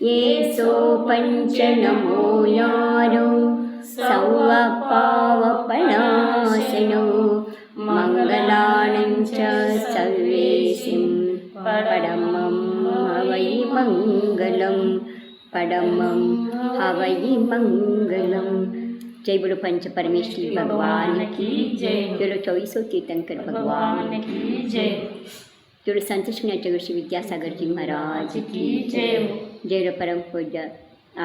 ये सो पञ्चनमो यारो सौवपावपणासिनो मङ्गलानं च सर्वेसिं परमं हवै मङ्गलं परमं हवै मङ्गलम्। जय बोलो पंच परमेश्वरी भगवान की जय। बोलो 2400 तीर्थंकर भगवान की जय। बोलो संत श्री विद्यासागर जी महाराज की जय। जय बोलो परम पूज्य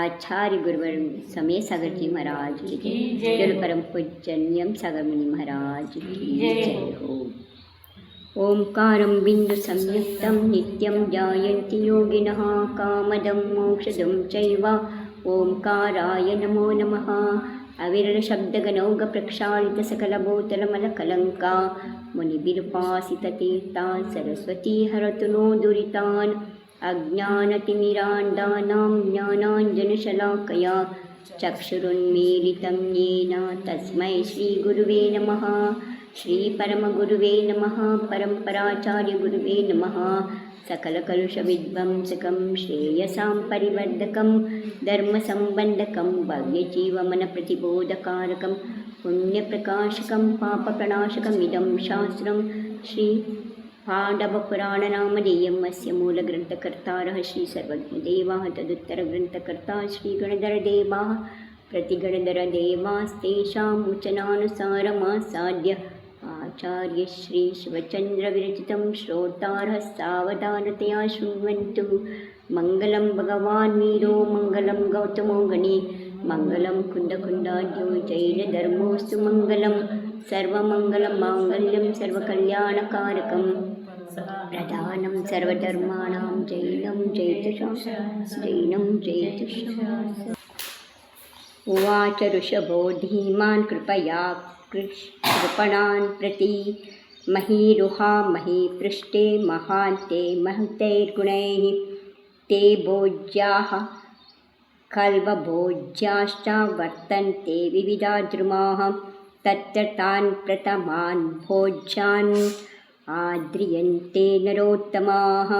आचार्य गुरुवर समय सागर जी महाराज की जय। जय बोलो परम पूज्य नियम सागर मुनि महाराज की जय हो। ओंकारं बिंदु संयुक्तं नित्यं ध्यायन्ति योगिनः कामदं मोक्षदं चैव ओंकाराय नमो नमः। अविरलशब्दगणौघप्रक्षालितसकलभूतलमलकलङ्का मुनिभिरुपासिततीर्थान् सरस्वती हरतु नो दुरितान् अज्ञानतिमिरान्धानां ज्ञानाञ्जनशलाकया चक्षुरुन्मीलितं येन तस्मै श्रीगुरुवे नमः। श्रीपरमगुरुवे नमः। परम्पराचार्यगुरुवे नमः। सकलकलुषविध्वंसकं श्रेयसां परिवर्धकं धर्मसम्बन्धकं भव्यजीवमनप्रतिबोधकारकं पुण्यप्रकाशकं पापप्रणाशकमिदं शास्त्रं श्रीपाण्डवपुराणनामधेयम्। अस्य मूलग्रन्थकर्तारः श्रीसर्वज्ञदेवाः तदुत्तरग्रन्थकर्ता श्रीगणधरदेवाः प्रतिगणधरदेवास्तेषां वचनानुसारमासाद्य आचार्य श्री शिवचन्द्रविरचितं श्रोतारः सावधानतया शृण्वन्तु। मङ्गलं भगवान् वीरो मङ्गलं गौतमो गणे मङ्गलं कुन्दकुन्दाढ्यो जैनधर्मोऽस्तु मङ्गलं सर्वमङ्गलं माङ्गल्यं सर्वकल्याणकारकं प्रधानं सर्वधर्माणां जैनं जयतु। उवाच ऋषभो धीमान् कृपया कृपणान् प्रति महीरुहा महीपृष्ठे महान्ते महतैर्गुणैः ते भोज्याः कल्वभोज्याश्च वर्तन्ते विविधाद्रुमाः तत्र तान् प्रथमान् भोज्यान् आद्रियन्ते नरोत्तमाः।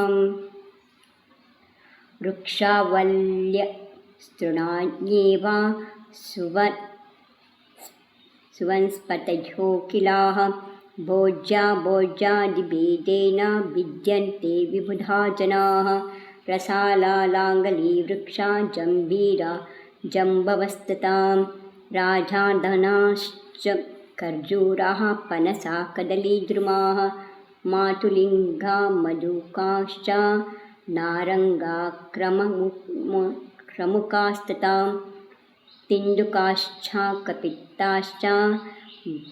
वृक्षावल्यस्तृणान्येव सुवंस्पतयो किलाः भोज्यादिभेदेन भिद्यन्ते विबुधा जनाः। रसालालाङ्गलीवृक्षा जम्बीरा जम्बवस्ततां राजाधनाश्च खर्जूराः पनसा कदलीद्रुमाः मातुलिङ्गा मधुकाश्च नारङ्गाक्रमुकास्ततां तिन्दुकाश्च कपित्ताश्च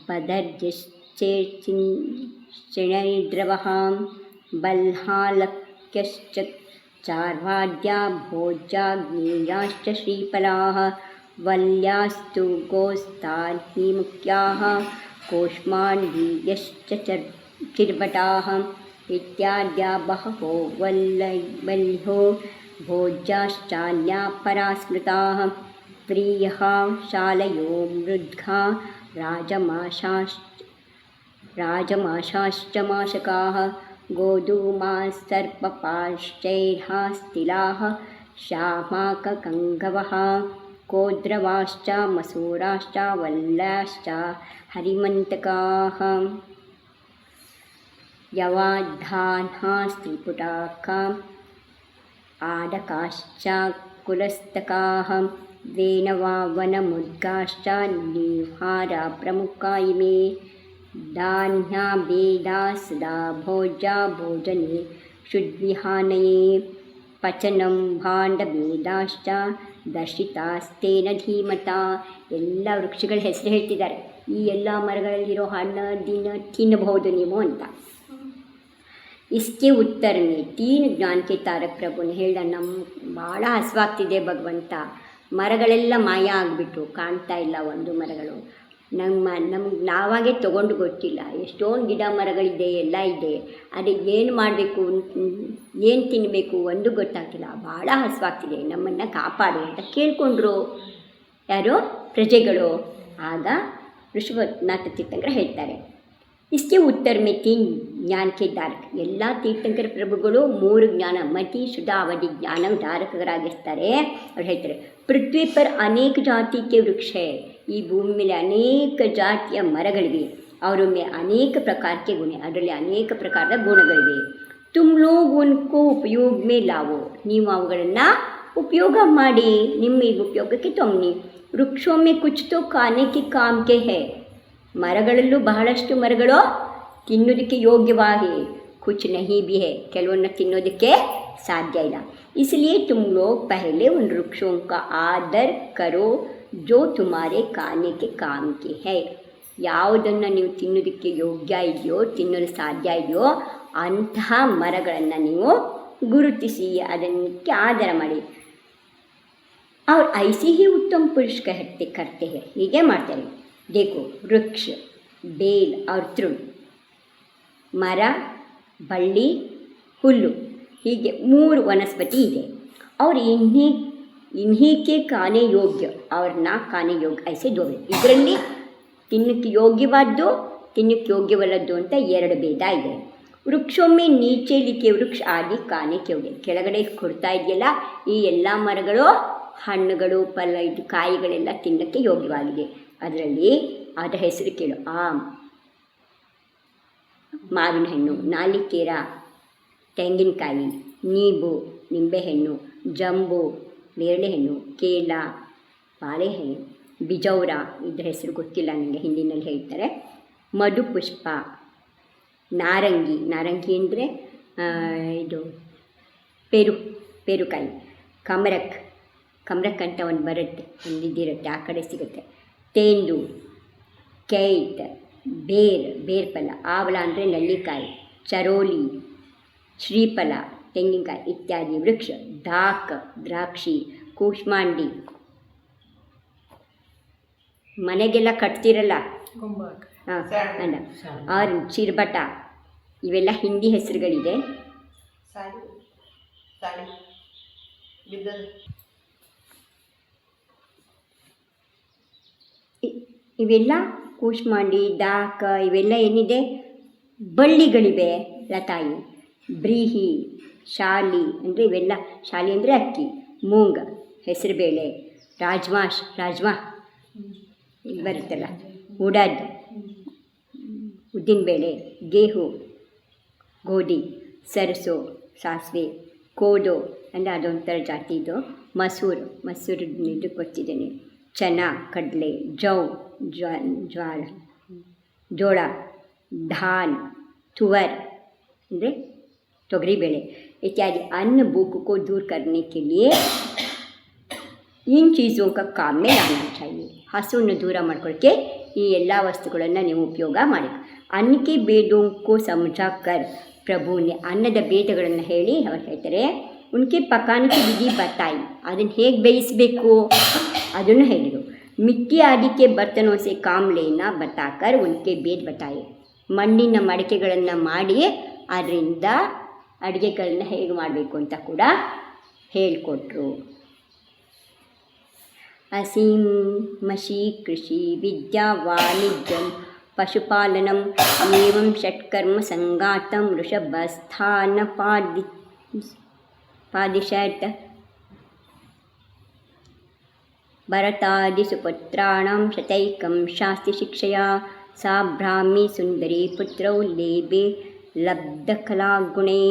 बदर्यश्चेर्चिणैर्द्रवः बल्हालक्यश्च चार्वाद्या भोज्याग्नेयाश्च श्रीफलाः वल्यास्तु गोस्तान्मुख्याः कौष्माण्डीयश्च चिर्वटाः इत्याद्या बहवो वल्यो भोज्याश्चान्या परास्मृताः। प्रियः शालयो मृद्घा राजमाशाश्च माशकाः गोधूमास्सर्पपाश्चैर्हास्तिलाः श्यामाककङ्गवः कोद्रवाश्च मसूराश्च वल्ल्याश्च हरिमन्तकाः यवाद्धान्हास्त्रिपुटाका आडकाश्च कुलस्तकाः वेनवावनमुद्गाश्च निहारा प्रमुखा इमे धान्याभेदा सदा भोज्या भोजने शुद्विहानये पचनं भाण्डभेदाश्च ದರ್ಶಿತಾಸ್ತೇನ ಧೀಮತಾ. ಎಲ್ಲ ವೃಕ್ಷಗಳ ಹೆಸರು ಹೇಳ್ತಿದ್ದಾರೆ. ಈ ಎಲ್ಲ ಮರಗಳಲ್ಲಿರೋ ಹಣ್ಣು ತಿನ್ನಬಹುದು ನೀವು ಅಂತ. इसके उत्तर में 3 ज्ञान के तारक प्रभु ने ಹೇಳ್ದ, ಭಾಳ ಹಸುವಾಗ್ತಿದೆ ಭಗವಂತ, ಮರಗಳೆಲ್ಲ ಮಾಯ ಆಗಿಬಿಟ್ರು, ಕಾಣ್ತಾ ಇಲ್ಲ ಒಂದು ಮರಗಳು, ನಮ್ಗೆ ನಾವಾಗೆ ತೊಗೊಂಡು ಗೊತ್ತಿಲ್ಲ, ಎಷ್ಟೊಂದು ಗಿಡ ಮರಗಳಿದೆ, ಎಲ್ಲ ಇದೆ, ಅದಕ್ಕೆ ಏನು ಮಾಡಬೇಕು, ಏನು ತಿನ್ನಬೇಕು ಒಂದು ಗೊತ್ತಾಗ್ತಿಲ್ಲ, ಭಾಳ ಹಸುವಾಗ್ತಿದೆ, ನಮ್ಮನ್ನು ಕಾಪಾಡು ಅಂತ ಕೇಳಿಕೊಂಡ್ರು ಯಾರೋ ಪ್ರಜೆಗಳು. ಆಗ ಋಷಭನಾಥ ತೀರ್ಥಂಕರ ಹೇಳ್ತಾರೆ, इसके उत्तर में 3 ज्ञान के धारक ಎಲ್ಲ ತೀರ್ಥಂಕರ ಪ್ರಭುಗಳು 3 ಜ್ಞಾನ ಮತಿ ಸುಧಾ ಅವಧಿ ಜ್ಞಾನ ಧಾರಕರಾಗಿರ್ತಾರೆ. ಅವ್ರು ಹೇಳ್ತಾರೆ, ಪೃಥ್ವಿ ಪರ್ ಅನೇಕ ಜಾತಿ ಕೆ ವೃಕ್ಷ ಹೈ, ಈ ಭೂಮಿ ಮೇಲೆ ಅನೇಕ ಜಾತಿಯ ಮರಗಳಿವೆ. ಅವರ ಮೇಲೆ ಅನೇಕ ಪ್ರಕಾರಕ್ಕೆ ಗುಣ, ಅದರಲ್ಲಿ ಅನೇಕ ಪ್ರಕಾರದ ಗುಣಗಳಿವೆ. ತುಮ್ ಲೋಗ್ ಉನ್ಕೋ ಉಪಯೋಗ ಮೇ ಲಾವೋ, ನೀವು ಅವುಗಳನ್ನು ಉಪಯೋಗ ಮಾಡಿ, ನಿಮ್ಮ ಉಪಯೋಗಕ್ಕೆ ತೊಮ್ಮಿ. ವೃಕ್ಷೋ ಮೇ ಕುಚ್ ತೋ ಖಾನೆ ಕಿ ಕಾಮ್ ಕೆ ಹೈ, ಮರಗಳಲ್ಲೂ ಬಹಳಷ್ಟು ಮರಗಳು ತಿನ್ನೋದಕ್ಕೆ ಯೋಗ್ಯವಾಗಿ, ಕುಚ್ ನಹಿ ಬಿ ಹೈ, ಕೆಲವನ್ನ ತಿನ್ನೋದಕ್ಕೆ ಸಾಧ್ಯ ಇಲ್ಲ. इसलिए तुम लोग पहले उन वृक्षों का आदर करो जो तुम्हारे खाने के काम के है. ಯಾವುದನ್ನು ನೀವು ತಿನ್ನೋದಕ್ಕೆ ಯೋಗ್ಯ ಇದೆಯೋ, ತಿನ್ನಲು ಸಾಧ್ಯ ಇದೆಯೋ ಅಂತಹ ಮರಗಳನ್ನು ನೀವು ಗುರುತಿಸಿ ಅದಕ್ಕೆ ಆಧಾರ ಮಾಡಿ. और ऐसे ही उत्तम पुरुष करते हैं, ಹೀಗೆ ಮಾಡ್ತಾರೆ. देखो वृक्ष, बेल और तृण, ಮರ, ಬಳ್ಳಿ, ಹುಲ್ಲು, ಹೀಗೆ 3 ವನಸ್ಪತಿ ಇದೆ. और इन्हीं के खाने योग्य और ना खाने योग्य ऐसे 2 है. ಇದರಲ್ಲಿ ತಿನ್ನಕ್ಕೆ ಯೋಗ್ಯವಾದ್ದು, ತಿನ್ನಕ್ಕೆ ಯೋಗ್ಯವಲ್ಲದ್ದು ಅಂತ 2 ಭೇದ ಇದೆ. ವೃಕ್ಷೊಮ್ಮೆ ನೀಚೆ ಲಿಖೆ ವೃಕ್ಷ ಆದಿ ಕಾನೆ ಕೆವಡೆ, ಕೆಳಗಡೆ ಕೊಡ್ತಾ ಇದೆಯಲ್ಲ ಈ ಎಲ್ಲ ಮರಗಳು ಹಣ್ಣುಗಳು, ಫಲ, ಇದು ಕಾಯಿಗಳೆಲ್ಲ ತಿನ್ನಕ್ಕೆ ಯೋಗ್ಯವಾಗಿದೆ. ಅದರಲ್ಲಿ ಅದರ ಹೆಸರು ಕೇಳು. ಆಮ್, ಮಾವಿನ ಹಣ್ಣು, ನಾಲಿಕೇರ, ತೆಂಗಿನಕಾಯಿ, ನೀಂಬು, ನಿಂಬೆಹಣ್ಣು, ಜಂಬು, ನೇರಳೆಹಣ್ಣು, ಕೇಲ, ಬಾಳೆಹಣ್ಣು, ಬಿಜೌರ, ಇದರ ಹೆಸರು ಗೊತ್ತಿಲ್ಲ ನನಗೆ, ಹಿಂದಿನಲ್ಲಿ ಹೇಳ್ತಾರೆ. ಮಧುಪುಷ್ಪ, ನಾರಂಗಿ, ನಾರಂಗಿ ಅಂದರೆ ಇದು ಪೇರುಕಾಯಿ, ಕಮರಕ್ ಅಂತ ಒಂದು ಬರುತ್ತೆ, ಒಂದು ಇದಿರುತ್ತೆ, ಆ ಕಡೆ ಸಿಗುತ್ತೆ. ತೇಂದು, ಕೈಟ್, ಬೇರ್ಫಲ, ಆವಲ ಅಂದರೆ ನಳ್ಳಿಕಾಯಿ, ಚರೋಲಿ, ಶ್ರೀಫಲ, ತೆಂಗಿನಕಾಯಿ ಇತ್ಯಾದಿ ವೃಕ್ಷ. ಧಾಕ್, ದ್ರಾಕ್ಷಿ, ಕೂಷ್ಮಾಂಡಿ, ಮನೆಗೆಲ್ಲ ಕಟ್ತಿರಲ್ಲ, ಅಲ್ಲ, ಆರೆಂಜ್, ಚಿರ್ಬಟ, ಇವೆಲ್ಲ ಹಿಂದಿ ಹೆಸರುಗಳಿದೆ. ಇವೆಲ್ಲ ಕೂಷ್ಮಾಂಡಿ, ದಾಕ, ಇವೆಲ್ಲ ಏನಿದೆ ಬಳ್ಳಿಗಳಿವೆ. ಲತಾಯಿ, ಬ್ರೀಹಿ, ಶಾಲಿ ಅಂದರೆ ಇವೆಲ್ಲ, ಶಾಲಿ ಅಂದರೆ ಅಕ್ಕಿ, ಮೂಂಗ ಹೆಸರುಬೇಳೆ, ರಾಜ್ಮಾ ಇಲ್ಲಿ ಬರುತ್ತಲ್ಲ, ಉಡದ್ ಉದ್ದಿನಬೇಳೆ, ಗೇಹು ಗೋಧಿ, ಸರಸು ಸಾಸಿವೆ, ಕೋದೋ ಅಂದರೆ ಅದೊಂಥರ ಜಾತಿದು, ಮಸೂರು ಇದು ಗೊತ್ತಿದ್ದೇನೆ, ಚನ ಕಡಲೆ, ಜೋಳ, ಧಾನ್, ತುವರ್ ಅಂದರೆ ತೊಗರಿಬೇಳೆ इत्यादि अन्न भूख को दूर करने के लिए इन चीज़ों का काम में लाना चाहिए. ಹಸುವನ್ನು ದೂರ ಮಾಡ್ಕೊಳ್ಳೋಕ್ಕೆ ಈ ಎಲ್ಲ ವಸ್ತುಗಳನ್ನು ನೀವು ಉಪಯೋಗ ಮಾಡಿ. ಅನ್ನಕ್ಕೆ ಬೇದೋಂಕೋ ಸಮಜಾಕರ್ ಪ್ರಭುನೇ, ಅನ್ನದ ಭೇದಗಳನ್ನು ಹೇಳಿ ಅವ್ರು ಹೇಳ್ತಾರೆ. ಉನ್ಕೆ ಪಕಾನಕ್ಕೆ ವಿಧಿ ಬತಾಯಿ, ಅದನ್ನು ಹೇಗೆ ಬೇಯಿಸಬೇಕು ಅದನ್ನು ಹೇಳಿದರು. ಮಿಟ್ಟಿ ಆದಿಕ್ಕೆ ಬರ್ತನೋ ಸೆ ಕಾಮ್ ಲೇನಾ ಬತಾಕರ್ ಉನ್ಕೆ ಭೇದ್ ಬತಾಯಿ, ಮಣ್ಣಿನ ಮಡಿಕೆಗಳನ್ನು ಮಾಡಿ ಅದರಿಂದ ಅಡುಗೆಗಳನ್ನ ಹೇಗೆ ಮಾಡಬೇಕು ಅಂತ ಕೂಡ ಹೇಳಿಕೊಟ್ರು. ಅಸೀಂ ಮಷಿ ಕೃಷಿ ವಿದ್ಯಾ ವಾಣಿಜ್ಯಂ ಪಶುಪಾಲನಂ ಏವಂ ಷಟ್ಕರ್ಮ ಸಂಗಾತಂ ವೃಷಭಸ್ಥಾನ ಪಾದಿಶತ್ ಭರತಾದಿ ಸುಪುತ್ರಾಣಂ ಶತೈಕಂ ಶಾಸ್ತಿ ಶಿಕ್ಷೆಯ ಸಾ ಬ್ರಾಹ್ಮಿ ಸುಂದರಿ ಪುತ್ರೌ ಲೇಬೆ ಲಬ್ಧಕಲಾಗುಣೇ.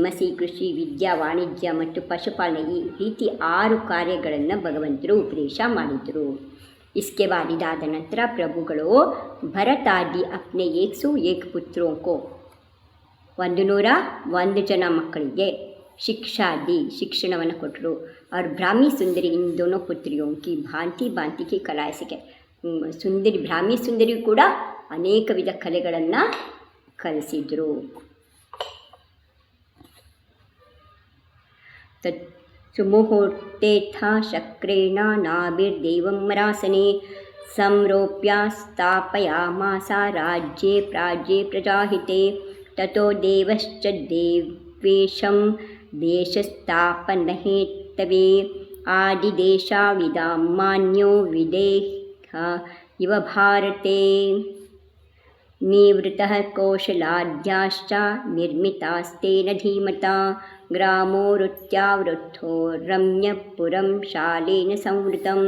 ಮಸಿ ಕೃಷಿ ವಿದ್ಯಾ ವಾಣಿಜ್ಯ ಮತ್ತು ಪಶುಪಾಲನೆ ಈ ರೀತಿ 6 ಕಾರ್ಯಗಳನ್ನು ಭಗವಂತರು ಉಪದೇಶ ಮಾಡಿದರು. इसके बाद ಇದಾದ ನಂತರ ಪ್ರಭುಗಳು ಭರತಾದಿ ಅಪ್ನೆ 101 ಪುತ್ರೋಂಕೋ 101 ಜನ ಮಕ್ಕಳಿಗೆ ಶಿಕ್ಷಾದಿ ಶಿಕ್ಷಣವನ್ನು ಕೊಟ್ಟರು. और ब्राह्मी सुंदरी इन दोनों पुत्रियों की भांति भांति की कलाएं सीखे. ಸುಂದರಿ ಬ್ರಾಹ್ಮಿ ಸುಂದರಿ ಕೂಡ ಅನೇಕ ವಿಧ ಕಲೆಗಳನ್ನು ಕಲಿಸಿದರು. ತತ್ ಸುಮುಹೂರ್ತೆ ಶಕ್ರೇಣ ನಾಭಿರ್ದೇವಂ ಮರಾಸನೆ ಸಂರೋಪ್ಯ ಸ್ಥಾಪಯಾಮಾಸ ರಾಜ್ಯೆ ಪ್ರಾಜ್ಯೆ ಪ್ರಜಾಹಿತೆ ತಥೋ ದೇವಶ್ಚ ದೇವೇಶಂ ದೇಶಸ್ಥಾಪನಹೇತವೇ ಆದಿದೇಶಾವಿದಾಂ ಮಾನ್ಯೋ ವಿದೇಹ ಇವ ಭಾರತೆ. निवृतः कौशलाद्याश्च निर्मितास्तेन धीमता ग्रामोरुत्यावृद्धो रम्यपुरं शालेन संवृतं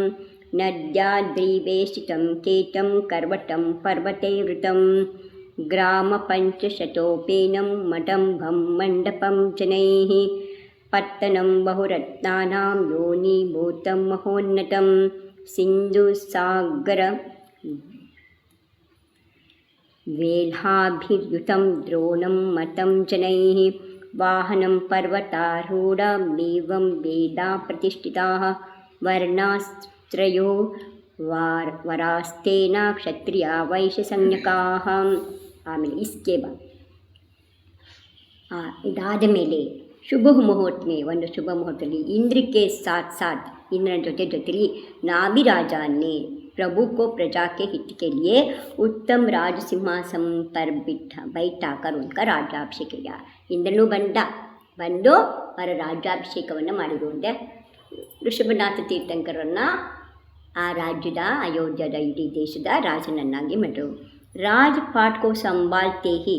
नद्याद्रीवेष्टितं केतं कर्वटं पर्वते वृतं ग्रामपञ्चशतोपेनं मडम्भं मण्डपं जनैः पत्तनं बहुरत्नानां योनीभूतं महोन्नतं सिन्धुसागर वेल्हाभिर्युतं द्रोणं मतं जनैः वाहनं पर्वतारूढमेवं वेदा प्रतिष्ठिताः वर्णास्त्रयो वरास्तेन क्षत्रिया वैश्यसंज्ञकाः. ಆಮೇಲೆ ಇಸ್ಕೆ ಬಾ ಇದಾದ ಮೇಲೆ ಶುಭ ಮುಹೂರ್ತಮೇ ಒಂದು ಶುಭ ಮುಹೂರ್ತದಲ್ಲಿ ಇಂದ್ರಕ್ಕೆ ಸಾಥ್ ಇಂದ್ರನ ಜೊತೆಲಿ नाभिराजा प्रभु को प्रजा के हित के लिए उत्तम राज सिंहासन पर बैठा कर उनका राज्याभिषेक किया. इंद्रनु ಬಂದು ಅವರ ರಾಜ್ಯಾಭಿಷೇಕವನ್ನು ಮಾಡಿದರು. ಅಂದರೆ ಋಷಭನಾಥ ತೀರ್ಥಂಕರನ್ನು ಆ ರಾಜ್ಯದ ಅಯೋಧ್ಯದ ಇಡೀ ದೇಶದ ರಾಜನನ್ನಾಗಿ ಮಾಡಿದರು. ರಾಜಪಾಟ್ ಕೋ ಸಂಭಾಲ್ತೆ ಹಿ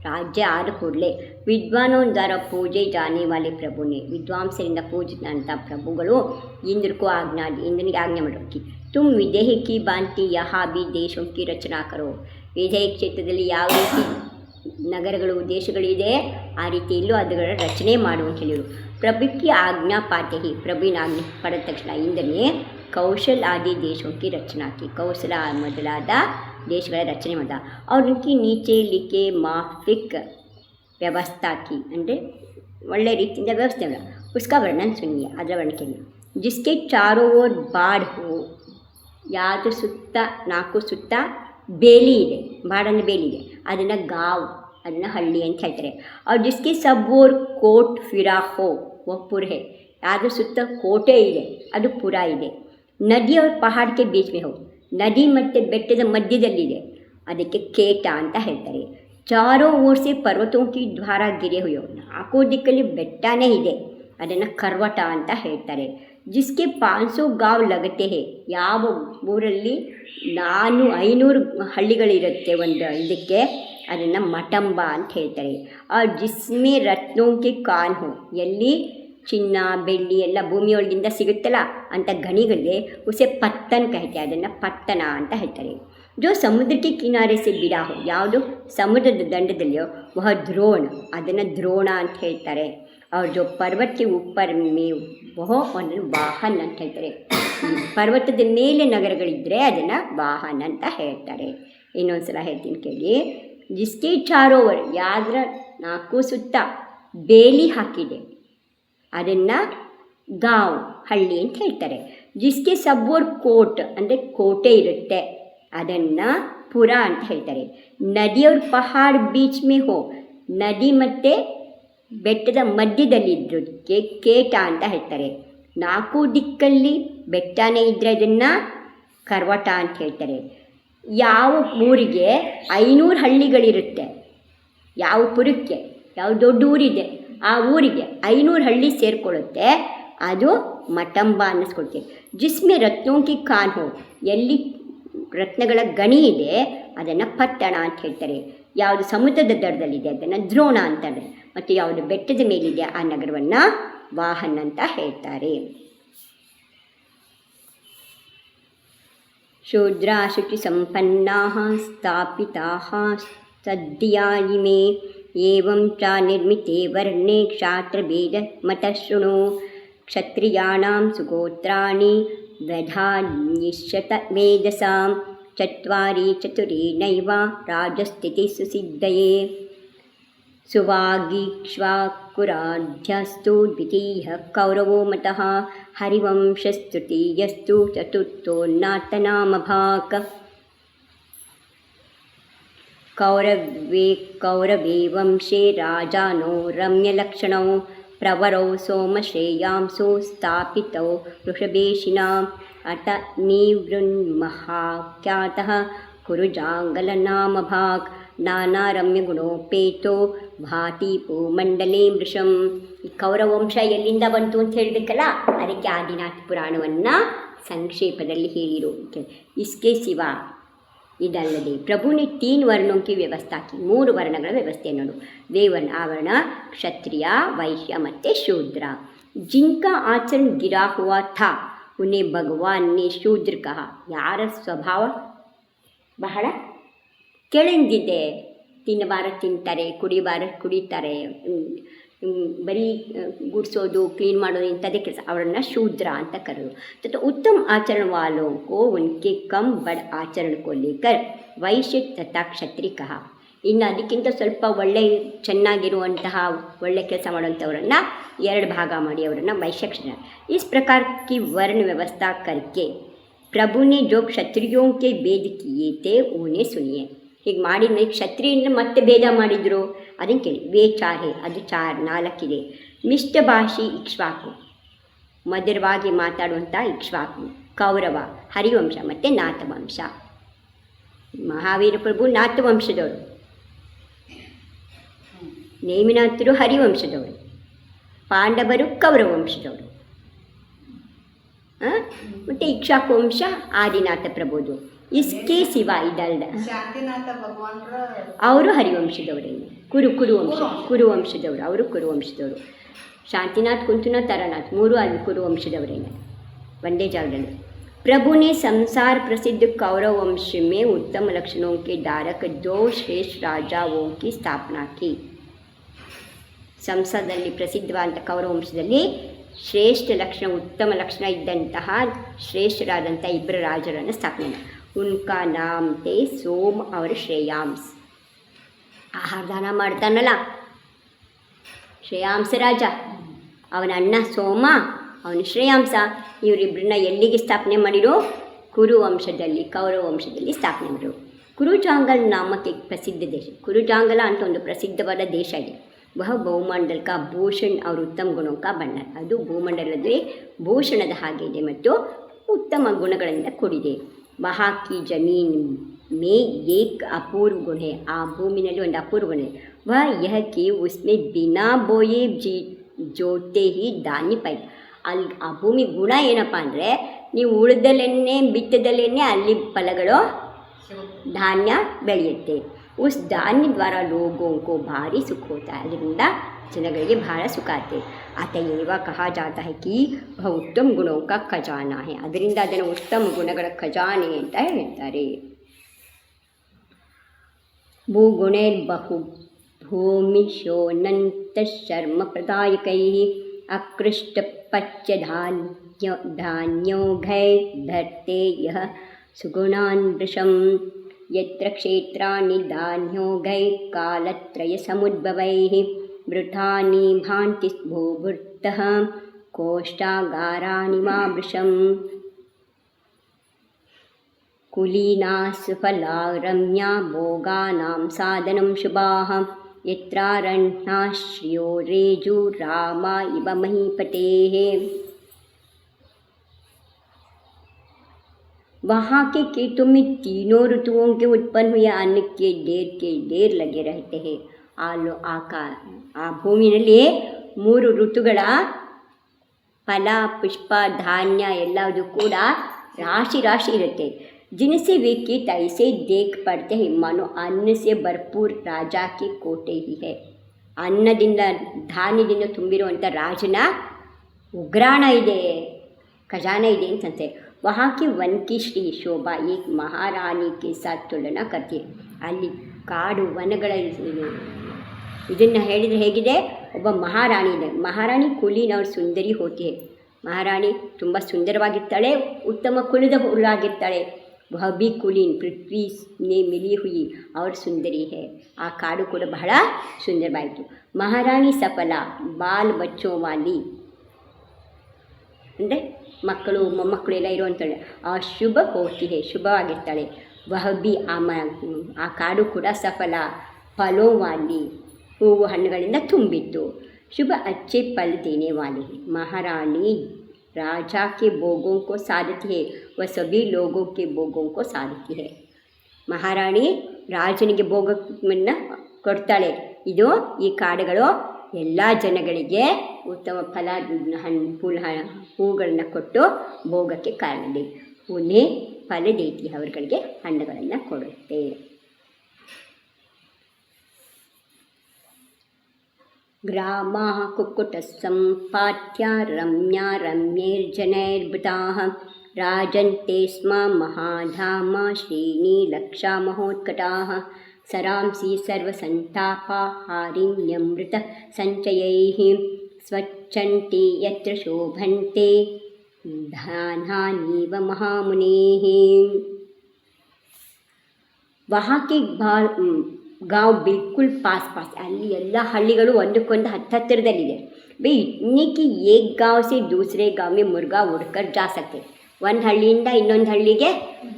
राज्य आद ಕೂಡಲೇ विद्वानों द्वारा पूजे जाने वाले प्रभु ने विद्वांसರಿಂದ पूजित प्रभुಗಳು इंद्र को आज्ञा दी. इंद्रನಿಗೆ आज्ञा ಮಾಡಿದ್ರು कि तुम विदेह की भांति यहाँ भी देशों की रचना करो. ವಿದೇಹ ಕ್ಷೇತ್ರದಲ್ಲಿ ಯಾವ ರೀತಿ ನಗರಗಳು ದೇಶಗಳಿದೆ ಆ ರೀತಿ ಇಲ್ಲೂ ಅದುಗಳ ರಚನೆ ಮಾಡು ಅಂತ ಹೇಳಿದರು. ಪ್ರಭುಕ್ಕೆ ಆಜ್ಞಾ ಪಾತೆ ಹಿ ಪ್ರಭುವಿನ ಆಜ್ಞೆ ಪಡೆದ ತಕ್ಷಣ ಇಂದ್ರನೇ कौशल आदि देशों की रचना की. कौशल ಮೊದಲಾದ देशಗಳ ರಚನೆ ಮಾಡಿದ. और उनकी नीचे लिखे माफिक व्यवस्था की ಅಂದರೆ ಒಳ್ಳೆ ರೀತಿಯಿಂದ ವ್ಯವಸ್ಥೆ ಮಾಡ. उसका वर्णन सुनिए ಅದರ ವರ್ಣನೆ ಕೇಳಿ. जिसके चारों ओर बाढ़ हो ಯಾವುದು ಸುತ್ತ ನಾಲ್ಕು ಸುತ್ತ ಬೇಲಿ ಇದೆ, ಬಾಡನ್ನು ಬೇಲಿ ಇದೆ, ಅದನ್ನು ಗಾವ್ ಅದನ್ನು ಹಳ್ಳಿ ಅಂತ ಹೇಳ್ತಾರೆ. और जिसके सब ओर कोट फिरा हो वो पुर है. ಯಾವುದು ಸುತ್ತ ಕೋಟೆ ಇದೆ ಅದು ಪುರ ಇದೆ. ನದಿ और पहाड़ के बीच में हो ನದಿ ಮತ್ತು ಬೆಟ್ಟದ ಮಧ್ಯದಲ್ಲಿದೆ ಅದಕ್ಕೆ ಕೇಟ ಅಂತ ಹೇಳ್ತಾರೆ. ಚಾರೋ ಓರ್ಸೆ ಪರ್ವತೋಂಕಿ ದ್ವಾರ ಗಿರೆ ಹುಯೋ ನಾಲ್ಕು ದಿಕ್ಕಲ್ಲಿ ಬೆಟ್ಟನೇ ಇದೆ ಅದನ್ನು ಕರ್ವಟ ಅಂತ ಹೇಳ್ತಾರೆ. ಜಿಸ್ಕೆ 500 ಗಾವ್ ಲಗತೆ ಹೇ ಯಾವ ಊರಲ್ಲಿ 500 ಹಳ್ಳಿಗಳಿರುತ್ತೆ ಒಂದು ಇದಕ್ಕೆ ಅದನ್ನು ಮಟಂಬ ಅಂತ ಹೇಳ್ತಾರೆ. ಆ ಜಿಸ್ಮೆ ರತ್ನೋಂಕಿ ಕಾನ್ ಹೋ ಎಲ್ಲಿ ಚಿನ್ನ ಬೆಳ್ಳಿ ಎಲ್ಲ ಭೂಮಿಯೊಳಗಿಂದ ಸಿಗುತ್ತಲ್ಲ ಅಂಥ ಗಣಿಗಳಿಗೆ ಉಸೆ ಪತ್ತನ್ ಕಹಿತೆ ಅದನ್ನು ಪತ್ತನ ಅಂತ ಹೇಳ್ತಾರೆ. ಜೋ ಸಮುದ್ರಕ್ಕೆ ಕಿನಾರೆ ಸೆ ಬಿಡಾ ಹೋ ಯಾವುದು ಸಮುದ್ರದ ದಂಡದಲ್ಲಿಯೋ ವಹ ದ್ರೋಣ ಅದನ್ನು ದ್ರೋಣ ಅಂತ ಹೇಳ್ತಾರೆ. ಅವ್ರ ಜೋ ಪರ್ವತಕ್ಕೆ ಉಪ್ಪರ್ ಮೇವು ವಹ ಒಂದು ವಾಹನ್ ಅಂತ ಹೇಳ್ತಾರೆ. ಪರ್ವತದ ಮೇಲೆ ನಗರಗಳಿದ್ದರೆ ಅದನ್ನು ವಾಹನ್ ಅಂತ ಹೇಳ್ತಾರೆ. ಇನ್ನೊಂದು ಸಲ ಹೇಳ್ತೀನಿ ಕೇಳಿ. ಜಿಸ್ಕೆ ಚಾರೋವರ್ ಯಾವ್ದ್ರ 4 ಸುತ್ತ ಬೇಲಿ ಹಾಕಿದೆ ಅದನ್ನು ಗಾಂವ್ ಹಳ್ಳಿ ಅಂತ ಹೇಳ್ತಾರೆ. ಜಿಸ್ಕೆ ಸಬ್ಬೋರ್ ಕೋಟ್ ಅಂದರೆ ಕೋಟೆ ಇರುತ್ತೆ ಅದನ್ನು ಪುರ ಅಂತ ಹೇಳ್ತಾರೆ. ನದಿಯವ್ರ ಪಹಾಡ್ ಬೀಚ್ ಮೇ ಹೋ ನದಿ ಮತ್ತು ಬೆಟ್ಟದ ಮಧ್ಯದಲ್ಲಿದ್ದಕ್ಕೆ ಕೇಟ ಅಂತ ಹೇಳ್ತಾರೆ. 4 ದಿಕ್ಕಲ್ಲಿ ಬೆಟ್ಟನೇ ಇದ್ದರೆ ಅದನ್ನು ಕರ್ವಟ ಅಂತ ಹೇಳ್ತಾರೆ. ಯಾವ ಊರಿಗೆ 500 ಹಳ್ಳಿಗಳಿರುತ್ತೆ, ಯಾವ ಪುರಕ್ಕೆ ಯಾವ ದೊಡ್ಡ ಊರಿದೆ ಆ ಊರಿಗೆ 500 ಹಳ್ಳಿ ಸೇರಿಕೊಳ್ಳುತ್ತೆ ಅದು ಮಟಂಬ ಅನ್ನಿಸ್ಕೊಳ್ತೀವಿ. ಜಿಸ್ಮೆ ರತ್ನೋಂಕಿ ಖಾನ್ ಹೋ ಎಲ್ಲಿ ರತ್ನಗಳ ಗಣಿ ಇದೆ ಅದನ್ನು ಪಟ್ಟಣ ಅಂತ ಹೇಳ್ತಾರೆ. ಯಾವುದು ಸಮುದ್ರದ ದಡದಲ್ಲಿದೆ ಅದನ್ನು ದ್ರೋಣ ಅಂತಾರೆ. ಮತ್ತು ಯಾವುದು ಬೆಟ್ಟದ ಮೇಲಿದೆ ಆ ನಗರವನ್ನು ವಾಹನ್ ಅಂತ ಹೇಳ್ತಾರೆ. ಶೂದ್ರಾಶುಚಿ ಸಂಪನ್ನಾಃ ಸ್ಥಾಪಿತಾಃ ಸದ್ಯಾಯಿಮೇ एवं च निर्मिते वर्णे क्षात्रभेदमतः शृणु. क्षत्रियाणां सुगोत्राणि दधान्यश्यत मेधसां चत्वारि चतुरे नैव राजस्थितिः सिद्धये. सुवागीक्ष्वाकुराढ्यस्तु द्वितीयः कौरवो मतः हरिवंशस्तृतीयस्तु चतुर्थोन्नातनामभाक्. कौरवे वंशे राजानो रम्यलक्षणौ प्रवरौ सोमश्रेयांसो स्थापितौ वृषभेशिनाम् अत निवृन्महाख्यातः कुरुजाङ्गलनामभाक्. ನಾನಾರಮ್ಯಗುಣೋಪೇತೋ ಭಾತಿ ಭೂಮಂಡಲೇ ಮೃಷಂ. ಈ ಕೌರವಂಶ ಎಲ್ಲಿಂದ ಬಂತು ಅಂತ ಹೇಳಬೇಕಲ್ಲ, ಅದಕ್ಕೆ ಆದಿನಾಥ ಪುರಾಣವನ್ನು ಸಂಕ್ಷೇಪದಲ್ಲಿ ಹೇಳಿರು. ಇಸ್ಕೆ ಶಿವ ಇದಲ್ಲದೆ प्रभु ने 3 वर्णों की व्यवस्था की, 3 ವರ್ಣಗಳ ವ್ಯವಸ್ಥೆ ನೋಡು. ದೇವರ್ಣ, ಆವರಣ, ಕ್ಷತ್ರಿಯ, ವೈಶ್ಯ ಮತ್ತು ಶೂದ್ರ. जिनका आचरण गिरा हुआ था उन्हें भगवान ने शूद्र कहा. ಯಾರ ಸ್ವಭಾವ ಬಹಳ ಕೆಳಂಗಿದೆ, ತಿನ್ನಬಾರ ತಿಂತಾರೆ, ಕುಡಿಬಾರ ಕುಡಿತಾರೆ, ಬರೀ ಗುಡಿಸೋದು, ಕ್ಲೀನ್ ಮಾಡೋದು ಇಂಥದ್ದೇ ಕೆಲಸ, ಅವರನ್ನು ಶೂದ್ರ ಅಂತ ಕರೆದು. तथा उत्तम आचरण वालों को उनके कम बड़ आचरण को लेकर वैश्य तथा क्षत्रिय कहा. ಇನ್ನು ಅದಕ್ಕಿಂತ ಸ್ವಲ್ಪ ಚೆನ್ನಾಗಿರುವಂತಹ ಒಳ್ಳೆ ಕೆಲಸ ಮಾಡುವಂಥವರನ್ನು 2 ಭಾಗ ಮಾಡಿ ಅವರನ್ನು ವೈಶ್ಯ ಕ್ಷತ್ರಿಯ. इस प्रकार की वर्ण व्यवस्था करके प्रभु ने जो क्षत्रियों के भेद किए थे उन्हें सुनिए. ಹೀಗೆ ಮಾಡಿದರೆ ಕ್ಷತ್ರಿಯಿಂದ ಮತ್ತೆ ಭೇದ ಮಾಡಿದರು, ಅದನ್ನು ಕೇಳಿ. ವೇ 4 ಅದು 4 ಇದೆ. ಮಿಷ್ಟ ಭಾಷಿ ಇಕ್ಷ್ವಾಕು, ಮಧುರವಾಗಿ ಮಾತಾಡುವಂಥ ಇಕ್ಷ್ವಾಕು, ಕೌರವ, ಹರಿವಂಶ ಮತ್ತು ನಾಥವಂಶ. ಮಹಾವೀರ ಪ್ರಭು ನಾಥವಂಶದವರು, ನೇಮಿನಾಥರು ಹರಿವಂಶದವರು, ಪಾಂಡವರು ಕೌರವ ವಂಶದವರು, ಮತ್ತು ಇಕ್ಷ್ವಾಕು ವಂಶ ಆದಿನಾಥ ಪ್ರಭುದು. ಇಸ್ಕೆ ಸಿವ ಇದಲ್ದ ಅವರು ಹರಿವಂಶದವರೇನು, ಕುರುವಂಶದವರು, ಅವರು ಕುರುವಂಶದವರು. ಶಾಂತಿನಾಥ್, ಕುಂತುನಾಥ್, ತಾರಾನಾಥ್ 3 ಅಲ್ಲಿ ಕುರುವಂಶದವರೇನೆ, ಒಂದೇ ಜಾಗದಲ್ಲಿ. प्रभु ने संसार प्रसिद्ध कौरव वंश में उत्तम लक्षणों के धारक 2 श्रेष्ठ राजाओं की स्थापना की. ಸಂಸಾರದಲ್ಲಿ ಪ್ರಸಿದ್ಧವಾದಂಥ ಕೌರವ ವಂಶದಲ್ಲಿ ಶ್ರೇಷ್ಠ ಲಕ್ಷಣ, ಉತ್ತಮ ಲಕ್ಷಣ ಇದ್ದಂತಹ ಶ್ರೇಷ್ಠರಾದಂಥ 2 ರಾಜರನ್ನು ಸ್ಥಾಪನೆ. ಉನ್ಕಾ ನಾಮ್ ತೇ ಸೋಮ್ ಅವರ ಶ್ರೇಯಾಂಸ್. ಆಹಾರ ದಾನ ಮಾಡ್ತಾನಲ್ಲ ಶ್ರೇಯಾಂಸ ರಾಜ, ಅವನ ಅಣ್ಣ ಸೋಮ, ಅವನು ಶ್ರೇಯಾಂಸ. ಇವರಿಬ್ಬರನ್ನ ಎಲ್ಲಿಗೆ ಸ್ಥಾಪನೆ ಮಾಡಿರೋ? ಕುರುವಂಶದಲ್ಲಿ, ಕೌರವ ವಂಶದಲ್ಲಿ ಸ್ಥಾಪನೆ ಮಾಡಿರು. ಕುರುಜಾಂಗಲ್ ನಾಮಕ್ಕೆ ಪ್ರಸಿದ್ಧ ದೇಶ. ಕುರುಜಾಂಗಲ ಅಂತ ಒಂದು ಪ್ರಸಿದ್ಧವಾದ ದೇಶ ಇದೆ. ವಹ ಭೂಮಂಡಲ ಕಾ ಭೂಷಣ್ ಅವರು ಉತ್ತಮ ಗುಣೋं का ಬಣ್ಣ. ಅದು ಭೂಮಂಡಲದಲ್ಲಿ ಭೂಷಣದ ಹಾಗೆ ಇದೆ ಮತ್ತು ಉತ್ತಮ ಗುಣಗಳಿಂದ ಕೂಡಿದೆ. वहाँ की ज़मीन में एक अपूर्व गुण है. ಆ ಭೂಮಿನಲ್ಲಿ ಒಂದು ಅಪೂರ್ವ ಗುಣ ಇದೆ. वह यह कि उसमें बिना बोए जोते ही धान्य पैदा. ಅಲ್ಲಿ ಆ ಭೂಮಿ ಗುಣ ಏನಪ್ಪ ಅಂದರೆ, ನೀವು ಉಳಿದಲ್ಲೇ ಬಿತ್ತದಲ್ಲೇ ಅಲ್ಲಿ ಫಲಗಳು ಧಾನ್ಯ ಬೆಳೆಯುತ್ತೆ. उस धान्य द्वारा लोगों को भारी सुख होता है. ಅದರಿಂದ ಜನಗಳಿಗೆ ಬಹಳ ಸುಖ ಆಗುತ್ತೆ. ಅತಯೇವ ಕಹಾ ಜಾತಾ ಹೈ ಕಿ ಬಹು ಉತ್ತಮ ಗುಣೋं का ಖಜಾನಾ है. ಅದರಿಂದ ಅದನ್ನು ಉತ್ತಮ ಗುಣಗಳ ಖಜಾನೆ ಅಂತ ಹೇಳ್ತಾರೆ. ಭೂಗುಣೈರ್ಬಹು ಭೂಮಿಶೋನಂತ ಶರ್ಮ ಪ್ರದಾಯಕೈಃ ಅಕೃಷ್ಟ ಪಚ್ಚ ಧಾನ್ಯೋಘೈ ಧರ್ತೆ ಯಃ ಸುಗುಣಾನ್ ವೃಷಂ. यत्र क्षेत्राणि धान्योघैः कालत्रयसमुद्भवैः वृथानि भान्ति भूभृतः कोष्ठागाराणि मा वृषम्. कुलीना सुफला रम्या भोगानां साधनं शुभाः यत्रारण्यश्रियो रेजु रामा इव महीपतेः. वहाँ के खेतों में 3 ऋतुओं के उत्पन्न हुए अन्न के ढेर लगे रहते हैं. ಆ ಭೂಮಿನಲ್ಲಿ 3 ಋತುಗಳ ಫಲ, ಪುಷ್ಪ, ಧಾನ್ಯ ಎಲ್ಲವೂ ಕೂಡ ರಾಶಿ ರಾಶಿ ಇರುತ್ತೆ. जिनसे वे खेत ऐसे देख पड़ते हैं मानो अन्न से भरपूर राजा के कोटे ही है. ಅನ್ನದಿಂದ ಧಾನ್ಯದಿಂದ ತುಂಬಿರುವಂಥ ರಾಜನ ಉಗ್ರಾಣ ಇದೆ, ಖಜಾನೆ ಇದೆ ಅಂತಂತೆ. वहाँ के वन की श्री शोभा एक महारानी के साथ तुलना करती है. ಅಲ್ಲಿ ಕಾಡು ವನಗಳ ಇದನ್ನು ಹೇಳಿದರೆ ಹೇಗಿದೆ, ಒಬ್ಬ ಮಹಾರಾಣಿ ಇದೆ. ಮಹಾರಾಣಿ ಕುಲೀನವ್ರ ಸುಂದರಿ ಹೋತಿ. ಮಹಾರಾಣಿ ತುಂಬ ಸುಂದರವಾಗಿರ್ತಾಳೆ, ಉತ್ತಮ ಕುಲದ ಹುಡುಗಾಗಿರ್ತಾಳೆ. वह भी कुलीन पृथ्वी ने मिली हुई और सुंदरी है. ಆ ಕಾಡು ಕೂಡ ಬಹಳ ಸುಂದರವಾಯಿತು. ಮಹಾರಾಣಿ ಸಫಲ ಬಾಲ್ ಬಚ್ಚೋ ವಾಲಿ ಅಂದರೆ ಮಕ್ಕಳು ಮೊಮ್ಮಕ್ಕಳು ಎಲ್ಲ ಇರುವಂಥಳೆ. ಆ ಶುಭ ಹೋತಿ ಹೇ, ಶುಭವಾಗಿರ್ತಾಳೆ. ವಹ ಬಿ ಆ ಕಾಡು ಕೂಡ ಸಫಲ ಫಲೋವಾಲಿ, ಹೂವು ಹಣ್ಣುಗಳಿಂದ ತುಂಬಿತ್ತು. ಶುಭ ಅಚ್ಚೆ ಫಲ್ ದೇನೆ ವಾಲಿ. ಮಹಾರಾಣಿ राजा के भोगों को साधती है, वह सभी लोगों के भोगों को साधती है. ಮಹಾರಾಣಿ ರಾಜನಿಗೆ ಭೋಗವನ್ನು ಕೊಡ್ತಾಳೆ. ಇದು ಈ ಕಾಡುಗಳು ಎಲ್ಲ ಜನಗಳಿಗೆ ಉತ್ತಮ ಫಲ, ಹಣ್ಣು ಹೂಗಳನ್ನು ಕೊಟ್ಟು ಭೋಗಕ್ಕೆ ಕಾರಣ. ಉನ್ಹೇ ಫಲ ದೇತಿ, ಅವರುಗಳಿಗೆ ಹಣ್ಣುಗಳನ್ನು ಕೊಡುತ್ತೆ. ಗ್ರಾಮ ಕುಕ್ಕುಟ ಸಂಪಾತ್ಯ ರಮ್ಯಾ ರಮ್ಯೈರ್ಜನೈರ್ಭೃತಾ ರಾಜಂತೆ ಸ್ಮ ಮಹಾಧಾಮ ಶ್ರೇಣಿ ಲಕ್ಷಾ ಮಹೋತ್ಕಟಾಃ ಸರಾಂಸಿ ಸರ್ವಸಂತಾಪಹಾರಿಣ್ಯಮೃತ ಸಂಚಯೈಃ ಸ್ವಚ್ಛಂತೆ ಯತ್ರ ಶೋಭಂತೆ ಧಾನಾನೀವ ಮಹಾಮುನೇಃ. वहाँ के गाँव बिल्कुल पास पास, ಅಲ್ಲಿ ಎಲ್ಲ ಹಳ್ಳಿಗಳು ಒಂದಕ್ಕೊಂದು ಹತ್ತಿರದಲ್ಲಿದೆ. ಬೈ इतने कि एक गाँव से दूसरे गाँव में मुर्गा उड़कर जा सकते. ಒಂದು ಹಳ್ಳಿಯಿಂದ ಇನ್ನೊಂದು ಹಳ್ಳಿಗೆ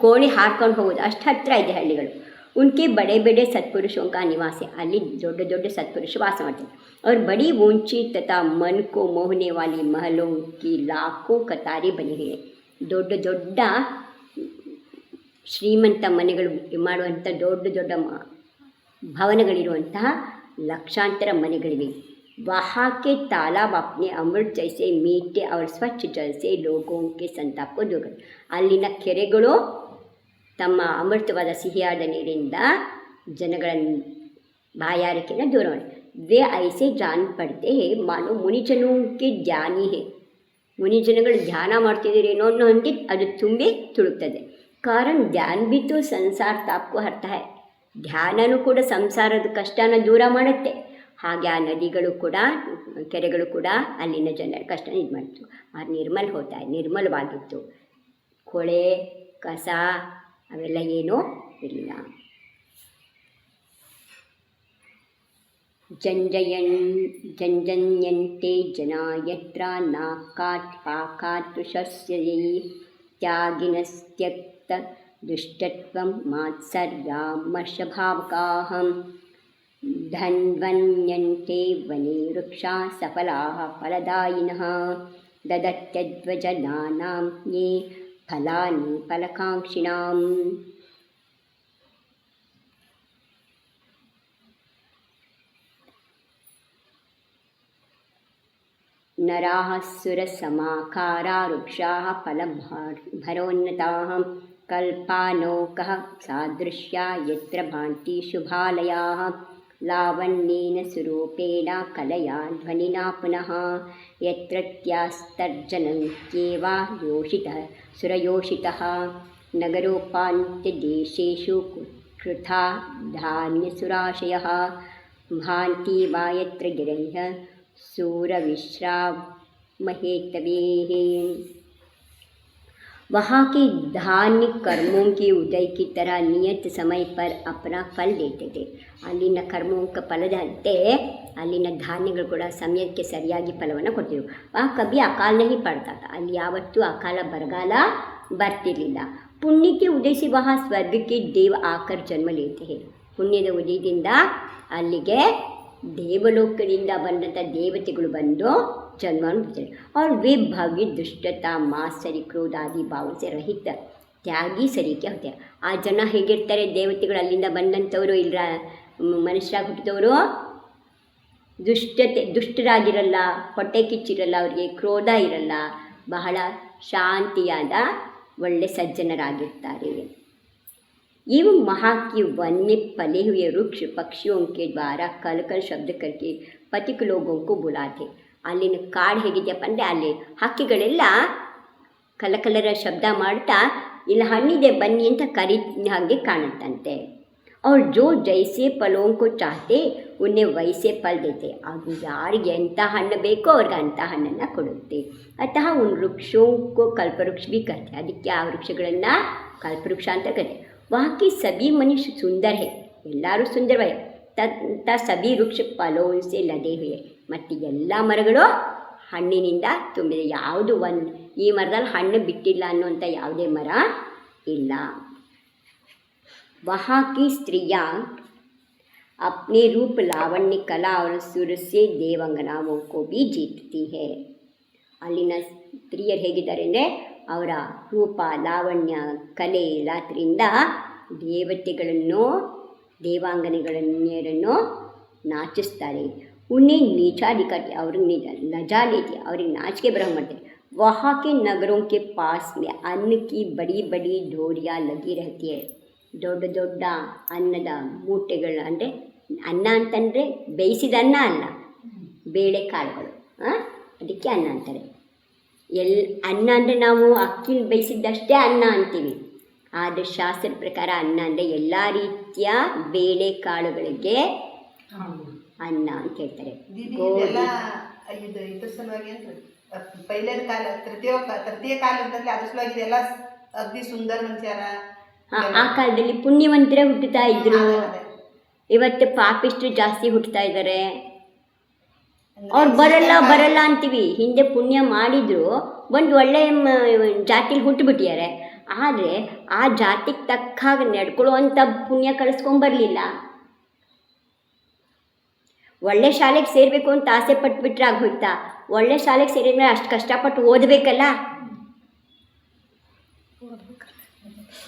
ಕೋಣಿ ಹಾರ್ಕೊಂಡು ಹೋಗೋದು, ಅಷ್ಟು ಹತ್ತಿರ ಇದೆ ಹಳ್ಳಿಗಳು. उनके बड़े बड़े सत्पुरुषों का निवास है. ಅಲ್ಲಿ ದೊಡ್ಡ ದೊಡ್ಡ ಸತ್ಪುರುಷ ವಾಸ ಮಾಡ್ತಾರೆ. और बड़ी ऊंची तथा मन को मोहने वाली महलों की लाखों कतारें बनी हुई है. ದೊಡ್ಡ ದೊಡ್ಡ ಶ್ರೀಮಂತ ಮನೆಗಳು ಮಾಡುವಂಥ ದೊಡ್ಡ ದೊಡ್ಡ ಭವನಗಳಿರುವಂತಹ ಲಕ್ಷಾಂತರ ಮನೆಗಳಿವೆ. वहाँ के तालाब अपने अमृत जैसे मीठे और स्वच्छ जल से लोगों के संताप को दूर करते. ಅಲ್ಲಿನ ಕೆರೆಗಳು ತಮ್ಮ ಅಮೃತವಾದ ಸಿಹಿಯಾದ ನೀರಿಂದ ಜನಗಳ ಬಾಯಾರಿಕೆಯನ್ನು ದೂರ ಮಾಡಿ. वे ऐसे जान पड़ते हैं मानो ಮುನಿಜನೋं के ಧ್ಯಾನಿ है. ಮುನಿಜನಗಳು ಧ್ಯಾನ ಮಾಡ್ತಿದ್ದೀರೇನೋ ಅನ್ನೋ ಹಂಗೆ ಅದು ತುಂಬಿ ತುಳುಕ್ತದೆ. ಕಾರಣ ಧ್ಯಾನ भी तो ಸಂಸಾರ ತಾಪ को हरता है. ಧ್ಯಾನನೂ ಕೂಡ ಸಂಸಾರದ ಕಷ್ಟನ ದೂರ ಮಾಡುತ್ತೆ. ಹಾಗೆ ಆ ನದಿಗಳು ಕೂಡ ಕೆರೆಗಳು ಕೂಡ ಅಲ್ಲಿನ ಜನರ ಕಷ್ಟ ಇದು ಮಾಡಿತು. ಆ ನಿರ್ಮಲ ಹೋಗ್ತಾ ನಿರ್ಮಲವಾಗಿತ್ತು. ಕೊಳೆ ಕಸ ಅವೆಲ್ಲ ಏನೂ ಇರಲಿಲ್ಲ. ಜಂಜನ್ಯಂತೆ ಜನ ಯತ್ರ ನಾಕಾತ್ ಪಾಕಾತ್ ತುಷಸ್ಯೈ ತ್ಯಾಗಿನಸ್ತ್ಯಕ್ತ ದುಷ್ಟತ್ವಂ ಮಾತ್ಸರ್ಯಾಮರ್ಷಭಾವಕಾಃ ಧನ್ವನ್ಯಂತೆ ವನೇ ವೃಕ್ಷಾ ಸಫಲಾಃ ಫಲದಾಯಿನಃ ದದತ್ಯಧ್ವಜನಾನಾಂ ಯೇ ಫಲಾನಿ ಫಲಕಾಂಕ್ಷಿಣಾಂ. ನರಾಃ ಸುರಸಮಾಕಾರಾ ವೃಕ್ಷಾಃ ಫಲಭರೋನ್ನತಾಃ ಕಲ್ಪಾನೋಕಃ ಸಾದೃಶ್ಯಾ ಯತ್ರ ಭಾಂತಿ ಶುಭಾಲಯಾಃ ಲಾವಣ್ಯೇನ ಸುರೂಪೇಣ ಕಲಯಾ ಧ್ವನಿನಾ ಪುನಃ ಯತ್ರತ್ಯಾಸ್ತರ್ಜನಂತ್ಯೇವ ಯೋಷಿತಃ ಸುರಯೋಷಿತಃ ನಗರೋಪಾಂತ್ಯದೇಶೇಷು ಕೃತಾ ಧಾನ್ಯಸುರಾಶಯಃ ಭಾಂತಿ ವಾ ಯತ್ರ ಗಿರಯಃ सूरविश्रामहेतवेः. वहाँ के धान्य कर्मों के उदय की तरह नियत समय पर अपना फल देते थे. ಅಲ್ಲಿನ ಕರ್ಮೋಂಕ ಫಲದಂತೆ ಅಲ್ಲಿನ ಧಾನ್ಯಗಳು ಕೂಡ ಸಮಯಕ್ಕೆ ಸರಿಯಾಗಿ ಫಲವನ್ನು ಕೊಡ್ತಿದ್ವು. ಆ ಕಭಿ ಅಕಾಲ नहीं पड़ता था. ಅಲ್ಲಿ ಯಾವತ್ತೂ ಅಕಾಲ ಬರಗಾಲ ಬರ್ತಿರಲಿಲ್ಲ. पुण्य के उदय से वहाँ स्वर्ग के देव आकर जन्म लेते हैं. ಪುಣ್ಯದ ಉದಯದಿಂದ ಅಲ್ಲಿಗೆ ದೇವಲೋಕದಿಂದ ಬಂದಂಥ ದೇವತೆಗಳು ಬಂದು ಜನ್ಮವನ್ನು ಬಿಡ್ತಾರೆ. और वे भव्य दुष्टता मात्सर्य क्रोध आदि भाव से रहित ತ್ಯಾಗಿ ಸರಿಕೆ ಹೋಗ್ತಾರೆ. ಆ ಜನ ಹೇಗಿರ್ತಾರೆ, ದೇವತೆಗಳು ಅಲ್ಲಿಂದ ಬಂದಂಥವರು ಇಲ್ಲ ಮನುಷ್ಯರಾಗಿ ಹುಟ್ಟಿದವರು ದುಷ್ಟರಾಗಿರಲ್ಲ, ಹೊಟ್ಟೆ ಕಿಚ್ಚಿರಲ್ಲ, ಅವರಿಗೆ ಕ್ರೋಧ ಇರಲ್ಲ, ಬಹಳ ಶಾಂತಿಯಾದ ಒಳ್ಳೆ ಸಜ್ಜನರಾಗಿರ್ತಾರೆ. एवं वहाँ की वन में पले हुए वृक्ष पक्षियों के द्वारा कल कल शब्द करके पथिक लोगों को बुलाते. ಅಲ್ಲಿನ ಕಾಡು ಹೇಗಿದೆಯಪ್ಪ ಅಂದರೆ ಅಲ್ಲಿ ಹಕ್ಕಿಗಳೆಲ್ಲ ಕಲಕಲರ ಶಬ್ದ ಮಾಡ್ತಾ ಇಲ್ಲಿ ಹಣ್ಣಿದೆ ಬನ್ನಿ ಅಂತ ಕರಿ ಹಾಗೆ ಕಾಣುತ್ತಂತೆ. और जो जैसे फलों को चाहते उन्हें वैसे फल देते. ಅದು ಯಾರಿಗೆ ಎಂಥ ಹಣ್ಣು ಬೇಕೋ ಅವ್ರಿಗೆ ಅಂಥ ಹಣ್ಣನ್ನು ಕೊಡುತ್ತೆ. ಅತಃ उन वृक्षों को कल्पवृक्ष भी कहते. ಅದಕ್ಕೆ ಆ ವೃಕ್ಷಗಳನ್ನು ಕಲ್ಪವೃಕ್ಷ ಅಂತ ಕರೀತಾರೆ. वहाँ के सभी मनुष्य सुंदर है. ಎಲ್ಲರೂ ಸುಂದರವೇ. ತತ್ತ ಸಭಿ ವೃಕ್ಷ ಫಲೋ ಸೆ ಲದೆ ಹುಯೆ. ಮತ್ತು ಎಲ್ಲ ಮರಗಳು ಹಣ್ಣಿನಿಂದ ತುಂಬಿದೆ. ಯಾವುದು ಈ ಮರದಲ್ಲಿ ಹಣ್ಣು ಬಿಟ್ಟಿಲ್ಲ ಅನ್ನುವಂಥ ಯಾವುದೇ ಮರ ಇಲ್ಲ. वहाँ की स्त्रियाँ अपने रूप लावण्य कला और सुर से देवांगनाओं को भी जीतती है. ಅಲ್ಲಿನ ಸ್ತ್ರೀಯರು ಹೇಗಿದ್ದಾರೆ ಅಂದರೆ ಅವರ ರೂಪ ಲಾವಣ್ಯ ಕಲೆ ಎಲ್ಲದರಿಂದ ದೇವತೆಗಳನ್ನು ದೇವಾಂಗನೆಗಳನ್ನೆರನ್ನು ನಾಚಿಸ್ತಾರೆ. ಉನ್ನೇ ನೀಚಾಧಿಕಾರಿ ಅವ್ರಿಗೆ ಲಜಾ ಲೇತಿ, ಅವ್ರಿಗೆ ನಾಚಿಕೆ ಬರೋ ಮಾಡ್ತಾರೆ. वहाँ के नगरों के पास में अन्न की बड़ी बड़ी ढोरियाँ लगी रहती है. ದೊಡ್ಡ ದೊಡ್ಡ ಅನ್ನದ ಮೂಟೆಗಳು, ಅಂದರೆ ಅನ್ನ ಅಂತಂದರೆ ಬೇಯಿಸಿದ ಅನ್ನ ಅಲ್ಲ, ಬೇಳೆಕಾಳುಗಳು, ಅದಕ್ಕೆ ಅನ್ನ ಅಂತಾರೆ. ಅನ್ನ ಅಂದರೆ ನಾವು ಅಕ್ಕಿ ಬೇಯಿಸಿದ್ದಷ್ಟೇ ಅನ್ನ ಅಂತೀವಿ, ಆದರೆ ಶಾಸ್ತ್ರದ ಪ್ರಕಾರ ಅನ್ನ ಅಂದರೆ ಎಲ್ಲ ರೀತಿಯ ಬೇಳೆಕಾಳುಗಳಿಗೆ ಅನ್ನ ಅಂತ ಹೇಳ್ತಾರೆ. ಇದ್ರ ಸಲುವಾಗಿ ಪೈಲೇದ ಕಾಲ ತೃತೀಯ ಕಾಲದಲ್ಲಿ ಅದ್ರ ಸಲುವಾಗಿ ಎಲ್ಲ ಅಗ್ದಿ ಸುಂದರ ಮನುಷ್ಯರ ಆ ಕಾಲದಲ್ಲಿ ಪುಣ್ಯವಂತರೇ ಹುಟ್ಟುತ್ತಾ ಇದ್ರು. ಇವತ್ತು ಪಾಪಿಷ್ಟ್ರು ಜಾಸ್ತಿ ಹುಟ್ಟುತ್ತಾ ಇದ್ದಾರೆ. ಅವ್ರು ಬರಲ್ಲ ಅಂತೀವಿ. ಹಿಂದೆ ಪುಣ್ಯ ಮಾಡಿದ್ರು ಒಂದು ಒಳ್ಳೆ ಜಾತಿಲಿ ಹುಟ್ಟುಬಿಟ್ಟಿದ್ದಾರೆ. ಆದರೆ ಆ ಜಾತಿಗೆ ತಕ್ಕ ಹಾಗೆ ನಡ್ಕೊಳ್ಳುವಂಥ ಪುಣ್ಯ ಕಳಿಸ್ಕೊಂಬರಲಿಲ್ಲ. ಒಳ್ಳೆ ಶಾಲೆಗೆ ಸೇರಬೇಕು ಅಂತ ಆಸೆ ಪಟ್ಬಿಟ್ರೆ ಆಗೋಯ್ತಾ? ಒಳ್ಳೆ ಶಾಲೆಗೆ ಸೇರಿದ್ಮೇಲೆ ಅಷ್ಟು ಕಷ್ಟಪಟ್ಟು ಓದಬೇಕಲ್ಲ.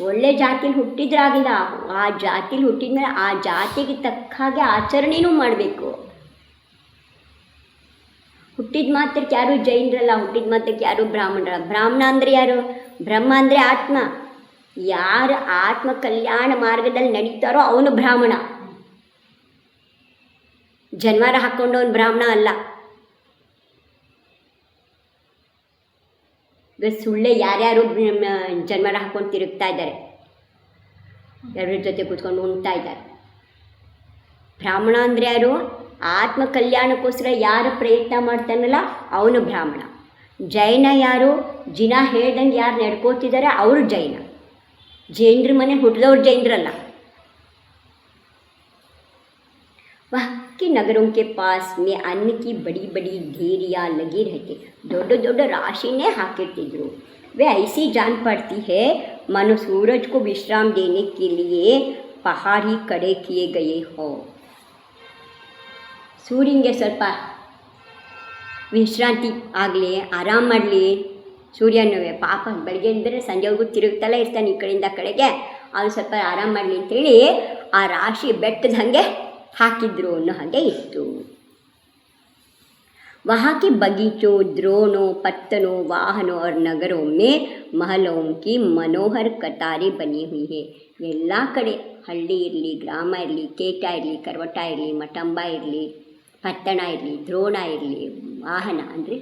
ಒಳ್ಳೆ ಜಾತಿಲಿ ಹುಟ್ಟಿದ್ರಾಗಿಲ್ಲ, ಆ ಜಾತಿಲಿ ಹುಟ್ಟಿದ್ಮೇಲೆ ಆ ಜಾತಿಗೆ ತಕ್ಕ ಹಾಗೆ ಆಚರಣೆನೂ ಮಾಡಬೇಕು. ಹುಟ್ಟಿದ ಮಾತ್ರಕ್ಕೆ ಯಾರು ಜೈನರಲ್ಲ, ಹುಟ್ಟಿದ ಮಾತ್ರಕ್ಕೆ ಯಾರು ಬ್ರಾಹ್ಮಣರಲ್ಲ. ಬ್ರಾಹ್ಮಣ ಅಂದರೆ ಯಾರು? ಬ್ರಹ್ಮ ಅಂದರೆ ಆತ್ಮ. ಯಾರು ಆತ್ಮ ಕಲ್ಯಾಣ ಮಾರ್ಗದಲ್ಲಿ ನಡೀತಾರೋ ಅವನು ಬ್ರಾಹ್ಮಣ. ಜನ್ವಾರ ಹಾಕ್ಕೊಂಡವನು ಬ್ರಾಹ್ಮಣ ಅಲ್ಲ. ಸುಳ್ಳೆ ಯಾರ್ಯಾರು ಜನ್ವಾರ ಹಾಕ್ಕೊಂಡು ತಿರುಗ್ತಾ ಇದ್ದಾರೆ, ಎರಡರ ಜೊತೆ ಕೂತ್ಕೊಂಡು ಉಣ್ತಾ ಇದ್ದಾರೆ. ಬ್ರಾಹ್ಮಣ ಅಂದರೆ ಯಾರು? ಆತ್ಮ ಕಲ್ಯಾಣಕ್ಕೋಸ್ಕರ ಯಾರು ಪ್ರಯತ್ನ ಮಾಡ್ತಾನಲ್ಲ ಅವನು ಬ್ರಾಹ್ಮಣ. ಜೈನ ಯಾರು? ಜಿನ ಹೇಳ್ದಂಗೆ ಯಾರು ನಡ್ಕೋತಿದ್ದಾರೆ ಅವರು ಜೈನ. ಜೈನರ ಮನೆ ಹುಟ್ಟಿದವ್ರು ಜೈನರಲ್ಲ. वहाँ के नगरों के पास में अन्न की बड़ी बड़ी ढेरियाँ लगी रहती. दौड़ दौड़ राशि ने हाकिर्तिದ್ರು. वे ऐसी जान पड़ती है मानो सूरज को विश्राम देने के लिए पहाड़ ही खड़े किए गए हो. ಸೂರ್ಯನಿಗೆ ಸ್ವಲ್ಪ ವಿಶ್ರಾಂತಿ ಆಗಲಿ, ಆರಾಮ ಮಾಡಲಿ. ಸೂರ್ಯನೂ ಪಾಪ ಬೆಳಗ್ಗೆ ಅಂದರೆ ಸಂಜೆವರೆಗೂ ತಿರುಗ್ತಲೇ ಇರ್ತಾನೆ ಈ ಕಡೆಯಿಂದ ಕಡೆಗೆ. ಅವನು ಸ್ವಲ್ಪ ಆರಾಮ ಮಾಡಲಿ ಅಂತೇಳಿ ಆ ರಾಶಿ ಬೆಟ್ಟದ ಹಾಗೆ ಹಾಕಿದ್ರು ಅನ್ನೋ ಹಾಗೆ ಇತ್ತು. वहाँ के बगीचों, द्रोणों, पत्तनों, वाहनों और नगरों में महलों की मनोहर कतारें बनी हुई है. ಎಲ್ಲ ಕಡೆ ಹಳ್ಳಿ ಇರಲಿ, ಗ್ರಾಮ ಇರಲಿ, ಕೇಟ ಇರಲಿ, ಕರ್ವಟ ಇರಲಿ, ಮಟಂಬ ಇರಲಿ, ಪಟ್ಟಣ ಇರಲಿ, ದ್ರೋಣ ಇರಲಿ, ವಾಹನ ಅಂದರೆ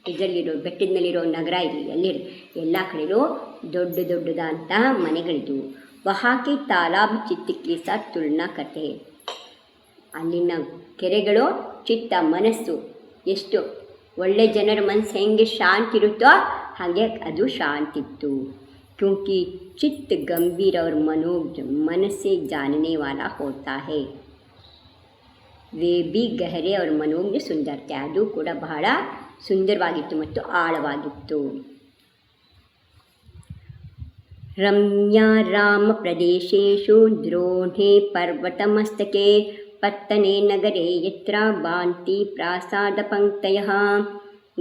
ಇದರಲ್ಲಿರೋ ಬೆಟ್ಟದ ಮೇಲಿರೋ ನಗರ ಇರಲಿ, ಎಲ್ಲಿರಲಿ ಎಲ್ಲ ಕಡೆಯೂ ದೊಡ್ಡ ದೊಡ್ಡದಂತಹ ಮನೆಗಳಿದ್ವು. वहाँ के तालाब चित्त के साथ तुलना करते हैं. ಅಲ್ಲಿನ ಕೆರೆಗಳು ಚಿತ್ತ ಮನಸ್ಸು ಎಷ್ಟು ಒಳ್ಳೆ ಜನರ ಮನಸ್ಸು ಹೆಂಗೆ ಶಾಂತಿ ಇರುತ್ತೋ ಹಾಗೆ ಅದು ಶಾಂತಿತ್ತು. क्योंकि चित्त गंभीर और मनोज मन से जानने वाला होता है. वे भी गहरे और मनोಜ್ಞ ಸುಂದರತೆ. ಅದು ಕೂಡ ಬಹಳ ಸುಂದರವಾಗಿತ್ತು ಮತ್ತು ಆಳವಾಗಿತ್ತು. ರಮ್ಯಾ ರಾಮ ಪ್ರದೇಶೇಶು ದ್ರೋಣೆ ಪರ್ವತಮಸ್ತಕೆ पत्तने नगरे यत्र भान्ति प्रासादपङ्क्तयः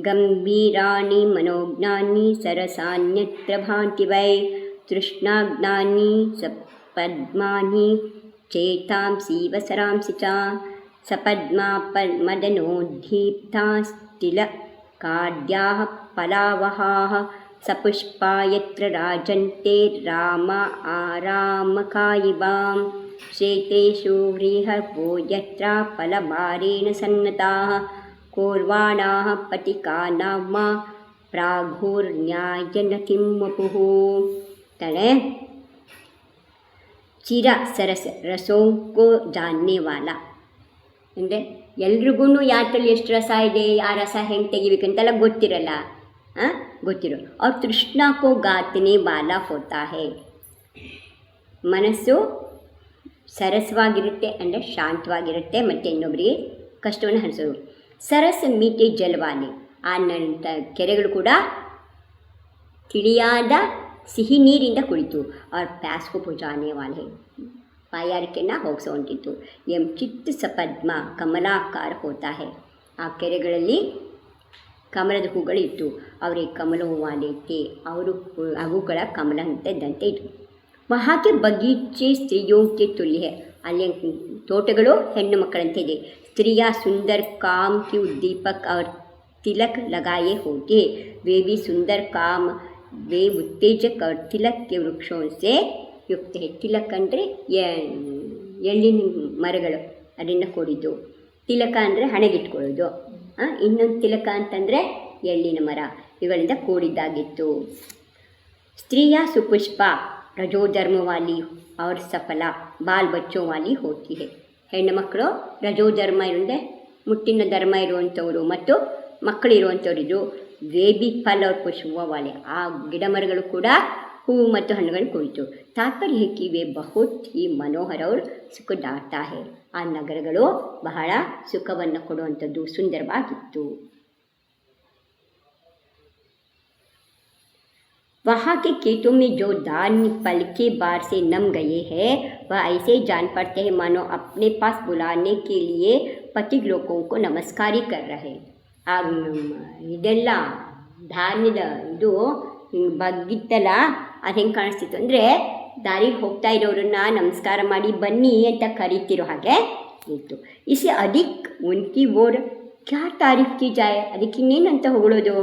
गम्भीराणि मनोज्ञानि सरसान्यत्र भान्ति वै तृष्णाग्नानि सपद्मानि चेतांसि वसरांसि च सपद्मा मदनोद्दीप्तास्तिलकाद्याः पलावहाः सपुष्पा यत्र राजन्ते राम आरामकायिवां क्षेत्रेषु व्रीहपो यत्र फलभारेण सन्नताः कौर्वाणाः पथिकानाम प्राघोर्न्यायनतिं वपुः. तले चिर सरस रसों को जानने वाला ಅಂದರೆ ಎಲ್ರಿಗೂ ಯಾತಲ್ಲಿ ಎಷ್ಟು ರಸ ಇದೆ, ಆ ರಸ ಹೆಂಗೆ ತೆಗಿಬೇಕಂತೆಲ್ಲ ಗೊತ್ತಿರಲ್ಲ, ಗೊತ್ತಿರೋ ಅವ್ರ ತೃಷ್ಣಾಕೋ ಗಾತನೆ ಬಾಲ ಹೋತಾ ಹೇ. ಮನಸ್ಸು ಸರಸವಾಗಿರುತ್ತೆ ಅಂದರೆ ಶಾಂತವಾಗಿರುತ್ತೆ ಮತ್ತು ಇನ್ನೊಬ್ಬರಿಗೆ ಕಷ್ಟವನ್ನು ಹರಿಸೋದು. ಸರಸ ಮೀಟೆ ಜಲವಾಲೆ, ಆ ಕೆರೆಗಳು ಕೂಡ ತಿಳಿಯಾದ ಸಿಹಿ ನೀರಿಂದ ಕುಳಿತು. ಅವ್ರ ಪ್ಯಾಸ್ಕೋ ಪೂಜಾನೆ ವಾಲೆ, ಬಾಯಾರಿಕೆಯನ್ನು ಹೋಗಿಸೋಂತಿತ್ತು. ಎಂ ಚಿತ್ತ ಸಪದ್ಮ ಕಮಲಾಕಾರ ಹೋತಾ ಹೇ. ಆ ಕೆರೆಗಳಲ್ಲಿ ಕಮಲದ ಹೂಗಳಿತ್ತು. ಅವರಿಗೆ ಕಮಲ ಹೂವಾಲೈತೆ, ಅವರು ಹೂಗಳ ಕಮಲ ಅಂತೆದ್ದಂತೆ ಇತ್ತು. ವಹಾಕೆ ಬಗೀಚೆ ಸ್ತ್ರೀಯೋಂಕೆ ತುಲ್ಯ ಹೇ. ಅಲ್ಲಿ ತೋಟಗಳು ಹೆಣ್ಣು ಮಕ್ಕಳಂತೆ ಇದೆ. ಸ್ತ್ರೀಯ ಸುಂದರ ಕಾಮ್ ಕಿ ಉದ್ದೀಪಕ್ ಅವ್ರ तिलक लगाए होते, वे भी सुंदर काम, वे उत्तेजक और तिलक के वृक्षों से युक्त है. ತಿಲಕ್ ಅಂದರೆ ಎಳ್ಳಿನ ಮರಗಳು, ಅದರಿಂದ ಕೂಡಿದ್ದು. ತಿಲಕ ಅಂದರೆ ಹಣೆಗಿಟ್ಕೊಳ್ಳೋದು. ಇನ್ನೊಂದು ತಿಲಕ ಅಂತಂದರೆ ಎಳ್ಳಿನ ಮರ, ಇವುಗಳಿಂದ ಕೂಡಿದ್ದಾಗಿತ್ತು. ಸ್ತ್ರೀಯ ಸುಪುಷ್ಪ ರಜೋಧರ್ಮ ವಾಲಿ और सफला बाल बच्चों वाली होती है. ಹೆಣ್ಣು ಮಕ್ಕಳು ರಜೋಧರ್ಮ ಇರುವಂತೆ ಮುಟ್ಟಿನ ಧರ್ಮ ಇರುವಂಥವರು ಮತ್ತು ಮಕ್ಕಳಿರುವಂಥವ್ರಿದ್ರು. ವೇಬಿ ಫಲ और पुष्प वाले, ಆ ಗಿಡ ಮರಗಳು ಕೂಡ ಹೂವು ಮತ್ತು ಹಣ್ಣುಗಳು ಕುರಿತು. ತಾತ್ಪರ್ಯ वे बहुत ही मनोहर और ಸುಖದಾತಾ है. ಆ ನಗರಗಳು ಬಹಳ ಸುಖವನ್ನು ಕೊಡುವಂಥದ್ದು, ಸುಂದರವಾಗಿತ್ತು. वहाँ के खेतों में जो धान्य पल के बार से नम गए हैं, वह ऐसे जान पड़ते हैं मानो अपने पास बुलाने के लिए पति लोगों को नमस्कार ही कर रहे. ಇದೆಲ್ಲ ಧಾನ್ಯದ ಇದು ಹಿಂಗೆ ಬಗ್ಗಿತ್ತಲ್ಲ, ಅದು ಹೆಂಗೆ ಕಾಣಿಸ್ತಿತ್ತು ಅಂದರೆ ದಾರಿಗೆ ಹೋಗ್ತಾ ಇರೋರನ್ನ ನಮಸ್ಕಾರ ಮಾಡಿ ಬನ್ನಿ ಅಂತ ಕರೀತಿರೋ ಹಾಗೆ ಇತ್ತು. ಇಸಿ ಅಧಿಕ್ ಉನ್ಕಿ ಓರ್ ಕ್ಯಾ ತಾರೀಫ್ ಕಿ ಜಾಯ್, ಅದಕ್ಕೆ ಇನ್ನೇನಂತ ಹೊಗಳೋದು.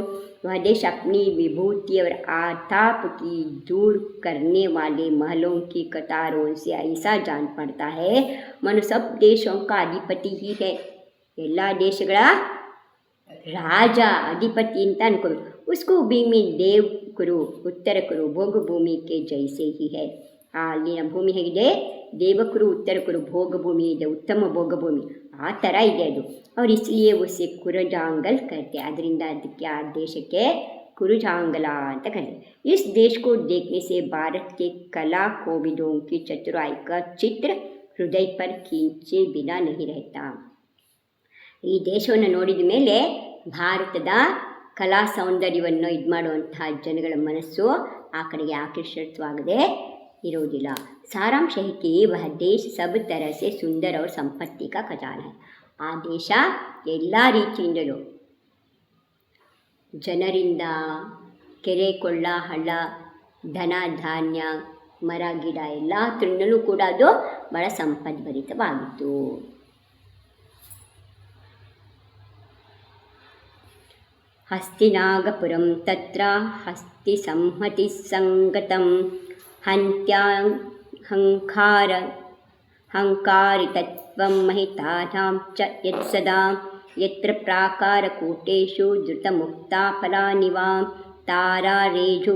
वह देश अपनी विभूति और आताप की दूर करने वाले महलों की कतारों से ऐसा जान पड़ता है मानो सब देशों का अधिपति ही है. ಎಲ್ಲ ದೇಶಗಳ ರಾಜ ಅಧಿಪತಿ ಅಂತ ಅನ್ಕೋಬೇಕು. उसको भूमि देव कुरु उत्तर कुरु भोग भूमि के जैसे ही है. ಅಲ್ಲಿನ ಭೂಮಿ ಹೇಗಿದೆ, ದೇವಕುರು ಉತ್ತರ ಕುರು ಭೋಗ ಭೂಮಿ ಇದೆ, ಉತ್ತಮ ಭೋಗ ಭೂಮಿ ಆ ಥರ ಇದೆ ಅದು. ಅವ್ರು ಇಸ್ಲಿಯೇ ಉಸೆ ಕುರುಜಾಂಗಲ್ ಕರಿತೆ, ಅದರಿಂದ ಅದಕ್ಕೆ ಆ ದೇಶಕ್ಕೆ ಕುರುಜಾಂಗಲ ಅಂತ ಕರೀತಾರೆ. ಇಸ್ ದೇಶ ಕೋ ದೇಖ್ನೆ ಸೆ ಭಾರತ್ ಕೆ ಕಲಾ ಕೋವಿದೋं की चतुराई का चित्र हृदय पर खींचे बिना नहीं रहता. ಈ ದೇಶವನ್ನು ನೋಡಿದ ಮೇಲೆ ಭಾರತದ ಕಲಾ ಸೌಂದರ್ಯವನ್ನು ಇದು ಮಾಡುವಂತಹ ಜನಗಳ ಮನಸ್ಸು ಆ ಕಡೆಗೆ ಆಕರ್ಷಿತವಾಗದೆ ಇರೋದಿಲ್ಲ. ಸಾರಾಂಶ है कि वह देश सब तरह से सुंदर और संपत्ति का खजाना है. ಆ ದೇಶ ಎಲ್ಲ ರೀತಿಯಿಂದಲೂ ಜನರಿಂದ, ಕೆರೆ ಕೊಳ್ಳ ಹಳ್ಳ, ಧನ ಧಾನ್ಯ, ಮರ ಗಿಡ ಎಲ್ಲ ತಿನ್ನಲು ಕೂಡ ಅದು ಬಹಳ ಸಂಪದ್ಭರಿತವಾಗಿತ್ತು. ಹಸ್ತಿನಾಗಪುರಂ ತತ್ರ ಹಸ್ತಿ ಸಂಹತಿ ಸಂಗತಂ ಹಂಕಾರಿತತ್ವಂ ಮಹಿತಾನಾಂ ಚ ಯತ್ಸದಾ ಯತ್ರ ಪ್ರಾಕಾರಕೂಟೇಷು ಧೃತಮುಕ್ತಾಫಲಾನಿ ವಾ ತಾರಾರೇಜು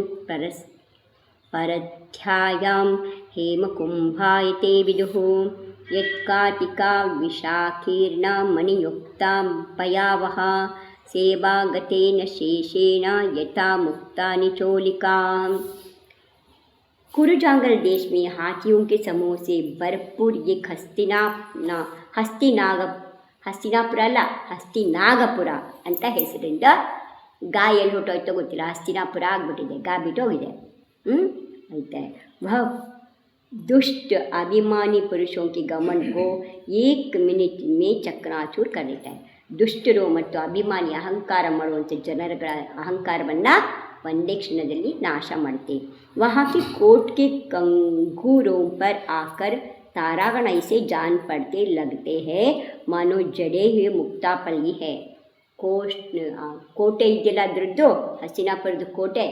ಪರಧ್ಯಾಯಾಂ ಹೇಮಕುಂಭಾಯತೆ ವಿದುಃ ಯತ್ಕಾಟಿಕಾ ವಿಶಾಖೀರ್ಣಾ ಮಣಿಯುಕ್ತಾಂ ಪಯಾವಹ ಸೇವಾಗತೇನ ಶೇಷೇಣ ಯಥಾ ಮುಕ್ತಾನಿ ಚೋಲಿಕಾಂ. कुरुजांगल देश में हाथियों के समूह से भरपूर एक ಹಸ್ತಿನಾಗಪುರ ಅಲ್ಲ ಹಸ್ತಿನಾಗಪುರ ಅಂತ ಹೆಸರಿಂದ ಗಾ ಎಲ್ಲಿ ಹೊಟ್ಟೋಯ್ತೋ ಗೊತ್ತಿಲ್ಲ, ಹಸ್ತಿನಾಪುರ ಆಗಿಬಿಟ್ಟಿದೆ, ಗಾ ಬಿಟ್ಟು ಹೋಗಿದೆ. ಐತೆ ವಹ दुष्ट अभिमानी पुरुषों के गमन को 1 मिनट में चकनाचूर कर देता है. ದುಷ್ಟರು ಮತ್ತು ಅಭಿಮಾನಿ ಅಹಂಕಾರ ಮಾಡುವಂಥ ಜನರುಗಳ ಅಹಂಕಾರವನ್ನು ಒಂದೇ ಕ್ಷಣದಲ್ಲಿ ನಾಶ ಮಾಡುತ್ತೆ. वहाँ के कोट के कंगूरों पर आकर तारागण ऐसे जान पड़ते लगते हैं मानो जड़े हुए मुक्ताफल ही है. ಕೋಟೆ ಇದೆಯಲ್ಲ ಅದರದ್ದು, ಹಸ್ತಿನಾಪುರದ ಕೋಟೆ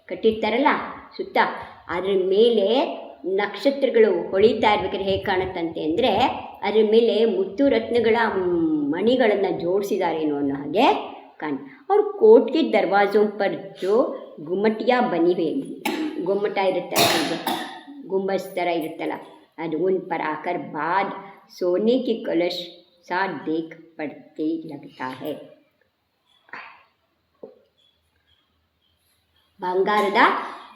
ಕಟ್ಟಿರ್ತಾರಲ್ಲ ಸುತ್ತ, ಅದ್ರ ಮೇಲೆ ನಕ್ಷತ್ರಗಳು ಹೊಳಿತಾ ಇರ್ಬೇಕಾದ್ರೆ ಹೇಗೆ ಕಾಣುತ್ತಂತೆ ಅಂದರೆ ಅದ್ರ ಮೇಲೆ ಮುತ್ತು ರತ್ನಗಳ ಮಣಿಗಳನ್ನು ಜೋಡಿಸಿದಾರೇನೋ ಅನ್ನೋ ಹಾಗೆ और कोट के दरवाज़ों पर जो गुम्मटियाँ बनी हुई, गुम्मट इरुत्तಲ್ಲ, गुंबज ಥರ ಇರುತ್ತಲ್ಲ ಅದು, उन पर आकर बाद सोने के कलश सा देख पड़ते लगता है. ಬಂಗಾರದ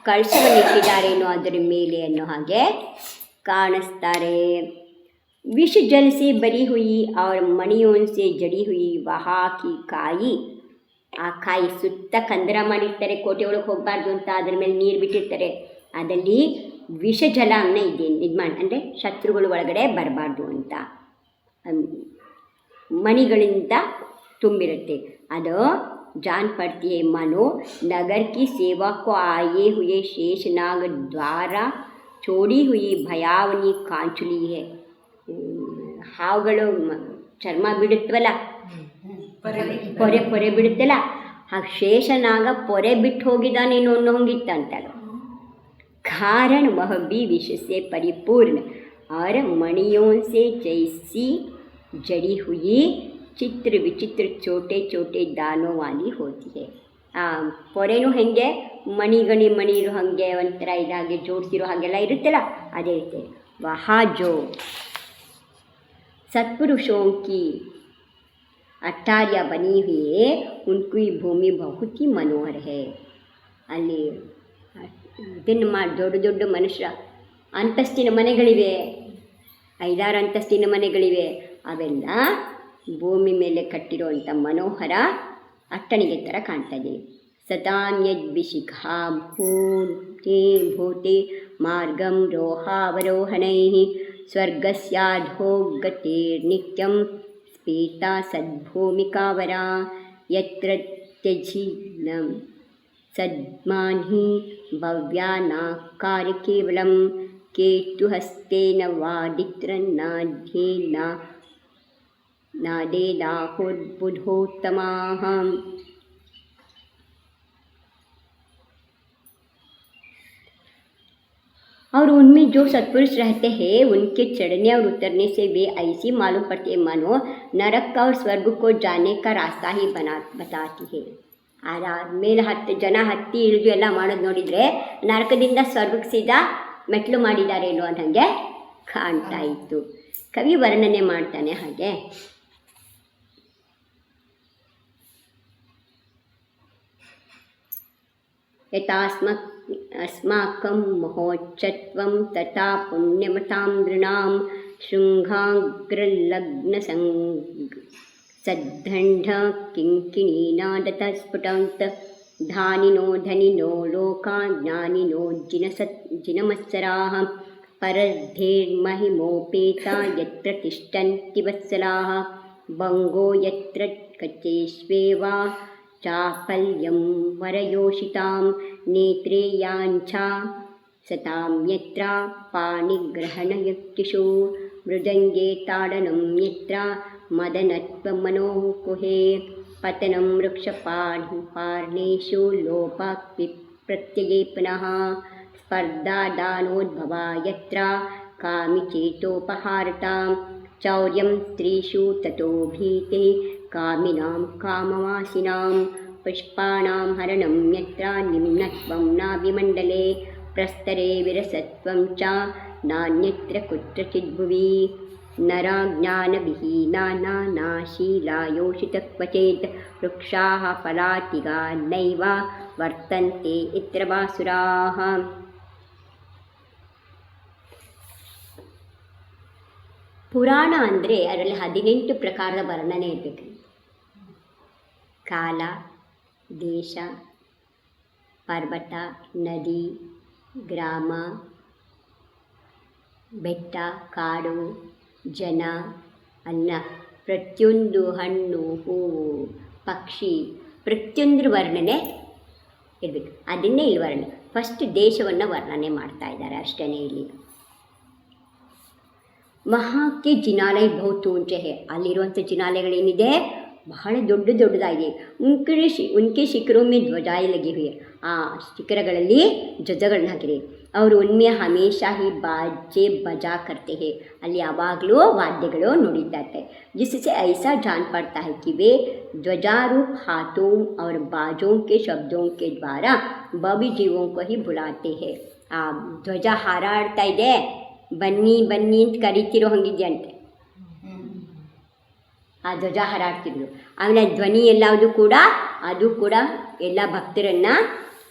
ಕಳಶವನ್ನು ಇಟ್ಟಿದ್ದಾರೇನೋ ಅದರ ಮೇಲೆ ಅನ್ನೋ ಹಾಗೆ ಕಾಣಿಸ್ತಾರೆ. विष जल से भरी हुई और मणियों से जड़ी हुई वहाँ की ಕಾಯಿ, ಆ ಕಾಯಿ ಸುತ್ತ ಕಂದರ ಮಾಡಿರ್ತಾರೆ, ಕೋಟೆ ಒಳಗೆ ಹೋಗಬಾರ್ದು ಅಂತ ಅದರ ಮೇಲೆ ನೀರು ಬಿಟ್ಟಿರ್ತಾರೆ. ಅದರಲ್ಲಿ ವಿಷ ಜಲವನ್ನು ಇದು ಮಾಡಿ ಅಂದರೆ ಶತ್ರುಗಳು ಒಳಗಡೆ ಬರಬಾರ್ದು ಅಂತ ಮಣಿಗಳಿಂದ ತುಂಬಿರುತ್ತೆ. ಅದು जान पड़ती है मानो नगर की सेवा को आए हुए शेषनाग द्वारा छोड़ी हुई भयावनी कांचुली है. ಹಾವುಗಳು ಚರ್ಮ ಬಿಡುತ್ತವಲ್ಲ, ಪೊರೆ ಬಿಡುತ್ತಲ್ಲ, ಹಾಗೆ ಶೇಷನಾಗ ಪೊರೆ ಬಿಟ್ಟು ಹೋಗಿದ್ದಾನೇನೋ ಅನ್ನೋ ಹಂಗಿತ್ತಂತಲ್ಲ. कारण वह भी विष से परिपूर्ण और मणियों से जैसी जड़ी हुई चित्र विचित्र छोटे छोटे दानों वाली होती है. ಆ ಪೊರೆನೂ ಹೇಗೆ ಮಣಿ ಇರೋ ಹಾಗೆ ಒಂಥರ ಇದಾಗೆ ಜೋಡಿಸಿರೋ ಹಾಗೆಲ್ಲ ಇರುತ್ತಲ್ಲ, ಅದೇ ರೀತಿ. ವಹಾ ಜೋ सत्पुरुषों की अट्टारियाँ बनी हुई है, उनकी भूमि बहुत ही मनोहर है. ಅಲ್ಲಿ ಇದನ್ನು ದೊಡ್ಡ ದೊಡ್ಡ ಮನುಷ್ಯರ ಅಂತಸ್ತಿನ ಮನೆಗಳಿವೆ, 5-6 ಅಂತಸ್ತಿನ ಮನೆಗಳಿವೆ. ಅವೆಲ್ಲ ಭೂಮಿ ಮೇಲೆ ಕಟ್ಟಿರುವಂಥ ಮನೋಹರ ಅಟ್ಟಣಿಗೆ ಥರ ಕಾಣ್ತದೆ. ಸತಾಂ ಯದ್ವಿಶಿಖಾ ಭೂತೆ ಭೂತೆ ಮಾರ್ಗಂ ರೋಹಾವರೋಹಣೈ ಸ್ವರ್ಗಸ್ಯಾಧೋಗತಿರ್ನಿತ್ಯಂ ಸ್ಫೀತಾ ಸದ್ಭೂಮಿಕಾವರಾ ಯತ್ರ ತ್ಯಜಿನಂ ಸದ್ಮಾನ್ಹಿ ಭವ್ಯಾನಾಕಾರ್ಯ ಕೇವಲಂ ಕೇತುಹಸ್ತೇನ ವಾದಿತ್ರನ್ನಾಧ್ಯೇನ नादेदाहुर्बुधोत्तमाः. और उनमें जो सत्पुरुष रहते हैं उनके चढ़ने और उतरने से वे ऐसी मालूम पड़ती है मानो नरक और स्वर्ग को जाने का रास्ता ही बताती है. ಮೇಲೆ ಜನ ಹತ್ತಿ ಇಳಿದು ಎಲ್ಲ ಮಾಡೋದು ನೋಡಿದರೆ ನರಕದಿಂದ ಸ್ವರ್ಗಕ್ಕೆ ಸೀದಾ ಮೆಟ್ಲು ಮಾಡಿದ್ದಾರೇನೋ ಅನ್ನಂಗೆ ಕಾಣ್ತಾ ಇತ್ತು. ಕವಿ ವರ್ಣನೆ ಮಾಡ್ತಾನೆ ಹಾಗೆ. अस्माकं महोच्चत्वं तथा पुण्यमतां नृणां शृङ्गाग्रलग्नसद्दण्ड किङ्किणीनादतस्फुटन्त धानिनो धनिनो लोका ज्ञानिनो जिनमत्सराः परद्धेर्महिमोपेता यत्र तिष्ठन्ति वत्सलाः भङ्गो यत्र कचेष्वेवा चापल्यं वरयोषितां नेत्रे याञ्छा सतां यत्र पाणिग्रहणयुक्तिषु मृदङ्गे ताडनं यत्र मदनत्वमनोकुहे पतनं वृक्षपार्णेषु लोपप्रत्यये पुनः स्पर्धादानोद्भवा यत्र कामिचेतोपहारतां चौर्यं स्त्रीषु ततो भीते कामिनां कामवासिनां पुष्पाणां हरणं यत्र निम्नत्वं नाभिमण्डले प्रस्तरे विरसत्वं च नान्यत्र कुत्रचिद्भुवि नराज्ञानविहीना नाशीलायोषितक्वचेत् वृक्षाः फलातिगा नैव वರ್ತन्ते इत्र वासुराः. ಪುರಾಣ ಅಂದರೆ ಅದರಲ್ಲಿ 18 ಪ್ರಕಾರದ ವರ್ಣನೆ ಇರಬೇಕು. ಕಾಲ, ದೇಶ, ಪರ್ವತ, ನದಿ, ಗ್ರಾಮ, ಬೆಟ್ಟ, ಕಾಡು, ಜನ, ಅನ್ನ, ಪ್ರತಿಯೊಂದು ಹಣ್ಣು, ಹೂವು, ಪಕ್ಷಿ, ಪ್ರತಿಯೊಂದರ ವರ್ಣನೆ ಇರಬೇಕು. ಅದನ್ನೇ ಇಲ್ಲಿ ವರ್ಣನೆ. ಫಸ್ಟ್ ದೇಶವನ್ನು ವರ್ಣನೆ ಮಾಡ್ತಾ ಇದ್ದಾರೆ ಅಷ್ಟೇ ಇಲ್ಲಿ. ಮಹಾಕ್ಕೆ ಜಿನಾಲಯ ಬಹುತ್ ಊಂಚೆ ಹೇ, ಅಲ್ಲಿರುವಂಥ ಜಿನಾಲಯಗಳೇನಿದೆ ಬಹಳ ದೊಡ್ಡದಾಗಿದೆ. ಉನ್ಕೆ ಶಿಖರೊಮ್ಮೆ ಧ್ವಜಾಯಿ ಲಗಿ ಹುಯೆ, ಆ ಶಿಖರಗಳಲ್ಲಿ ಧ್ವಜಗಳನ್ನ ಹಾಕಿದೆ. ಅವರು ಉನ್ಮೆ ಹಮೇಶಾ ಹಿ ಬಾಜೆ ಬಜಾ ಕರ್ತೆ ಹೇ, ಅಲ್ಲಿ ಯಾವಾಗಲೂ ವಾದ್ಯಗಳು ನುಡಿತಾರೆ. जिससे ऐसा जान पड़ता है कि वे ध्वजारूप हाथों और बाजों के शब्दों के द्वारा भव्य जीवों को ही बुलाते हैं. ಆ ಧ್ವಜ ಹಾರಾಡ್ತಾ ಇದೆ, ಬನ್ನಿ ಬನ್ನಿ ಅಂತ ಕರಿತಿರೋ ಹಂಗಿದೆಯಂತೆ. ಆ ಧ್ವಜ ಹಾರಾಡ್ತಿದ್ರು. ಆಮೇಲೆ ಧ್ವನಿ ಎಲ್ಲವುದು ಕೂಡ ಅದು ಕೂಡ ಎಲ್ಲ ಭಕ್ತರನ್ನು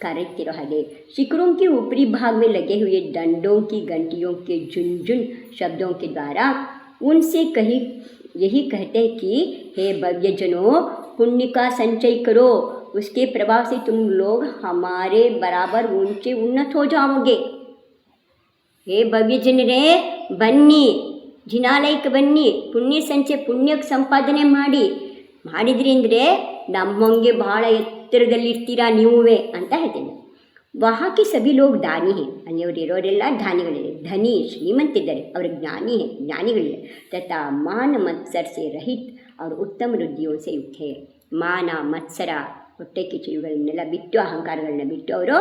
करेक्तिरो हागे. शिखरों के ऊपरी भाग में लगे हुए डंडों की घंटियों के झुनझुन शब्दों के द्वारा उनसे यही कहते हैं कि हे भव्यजनों, पुण्य का संचय करो, उसके प्रभाव से तुम लोग हमारे बराबर ऊंचे उन्नत हो जाओगे. हे ಭವ್ಯಜನರೇ, ಬನ್ನಿ, ಜಿನಾಲಯಕ್ಕೆ ಬನ್ನಿ, ಪುಣ್ಯ ಸಂಚಯ, ಪುಣ್ಯ ಸಂಪಾದನೆ ಮಾಡಿದ್ರಿ ಅಂದರೆ ನಮ್ಮಂಗೆ ಬಹಳ ಎತ್ತರದಲ್ಲಿರ್ತೀರಾ ನೀವೇ ಅಂತ ಹೇಳ್ತೇನೆ. ವಹಾಕಿ ಸಭಿ ಲೋಗ್ ದಾನಿ ಹೇ, ಅಲ್ಲಿಯವರು ಇರೋರೆಲ್ಲ ದಾನಿಗಳಿದೆ. ಧನಿ ಶ್ರೀಮಂತಿದ್ದಾರೆ, ಅವರು ಜ್ಞಾನಿಗಳಿದೆ. ತಥಾ ಮಾನ ಮತ್ಸರ ಸೆ ರಹಿತ್ ಅವರು ಉತ್ತಮ ವೃದ್ಧಿಯೋ ಸೆ ಯುಕ್ತ ಹೇ. ಮಾನ ಮತ್ಸರ ಹೊಟ್ಟೆ ಕಿಚ್ಚುಗಳನ್ನೆಲ್ಲ ಬಿಟ್ಟು ಅಹಂಕಾರಗಳನ್ನ ಬಿಟ್ಟು ಅವರು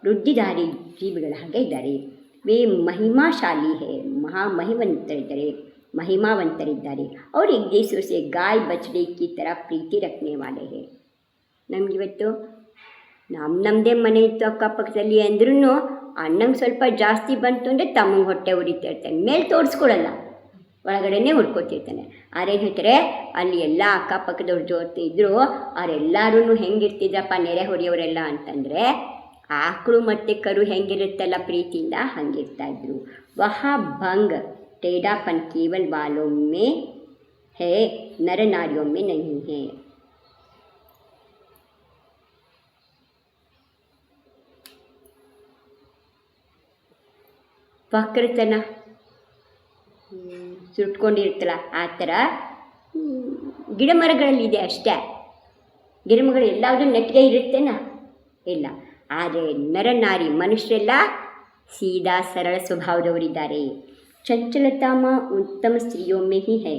ವೃದ್ಧಿಧಾರಿ ಜೀವಿಗಳ ಹಾಗೆ ಇದ್ದಾರೆ. ವೇ ಮಹಿಮಾಶಾಲಿ ಹೇ, ಮಹಿಮಾವಂತರಿದ್ದಾರೆ. और एक दूसरे से गाय बछड़े की तरह ಪ್ರೀತಿ रखने वाले हैं. ನಮಗಿವತ್ತು ನಮ್ಮದೇ ಮನೆ ಇತ್ತು ಅಕ್ಕಪಕ್ಕದಲ್ಲಿ ಅಂದ್ರೂ ಅಣ್ಣಂಗೆ ಸ್ವಲ್ಪ ಜಾಸ್ತಿ ಬಂತು ಅಂದರೆ ತಮ್ಮಂಗೆ ಹೊಟ್ಟೆ ಉರಿತಾ ಇರ್ತಾನೆ, ಮೇಲೆ ತೋರಿಸ್ಕೊಳ್ಳಲ್ಲ, ಒಳಗಡೆನೇ ಹುಡ್ಕೋತಿರ್ತಾನೆ. ಆರೇನು ಹೇಳ್ತಾರೆ, ಅಲ್ಲಿ ಎಲ್ಲ ಅಕ್ಕಪಕ್ಕದವ್ರ ಜೊತೆ ಇದ್ದರು ಅವರೆಲ್ಲರೂ ಹೆಂಗಿರ್ತಿದ್ರಪ್ಪ ನೆರೆ ಹೊಡೆಯೋರೆಲ್ಲ ಅಂತಂದರೆ, ಆಕಳು ಮತ್ತು ಕರು ಹೆಂಗಿರುತ್ತಲ್ಲ ಪ್ರೀತಿಯಿಂದ ಹಂಗಿರ್ತಾಯಿದ್ರು. ವಹ ಭಂಗ್ टेढ़ापन केवल वालों में है, नर नारियों में नहीं है. ವಕ್ರತನ ಸುಟ್ಕೊಂಡಿರ್ತಲ್ಲ ಆ ಥರ ಗಿಡ ಮರಗಳಲ್ಲಿದೆ ಅಷ್ಟೇ. ಗಿಡ ಮರಗಳು ಎಲ್ಲಾದರೂ ನೆಟ್ಟಿಗೆ ಇರುತ್ತೇನಾ? ಇಲ್ಲ. ಆದರೆ ನರನಾರಿ ಮನುಷ್ಯರೆಲ್ಲ ಸೀದಾ ಸರಳ ಸ್ವಭಾವದವರಿದ್ದಾರೆ. चंचलता में उत्तम स्त्रियों में ही है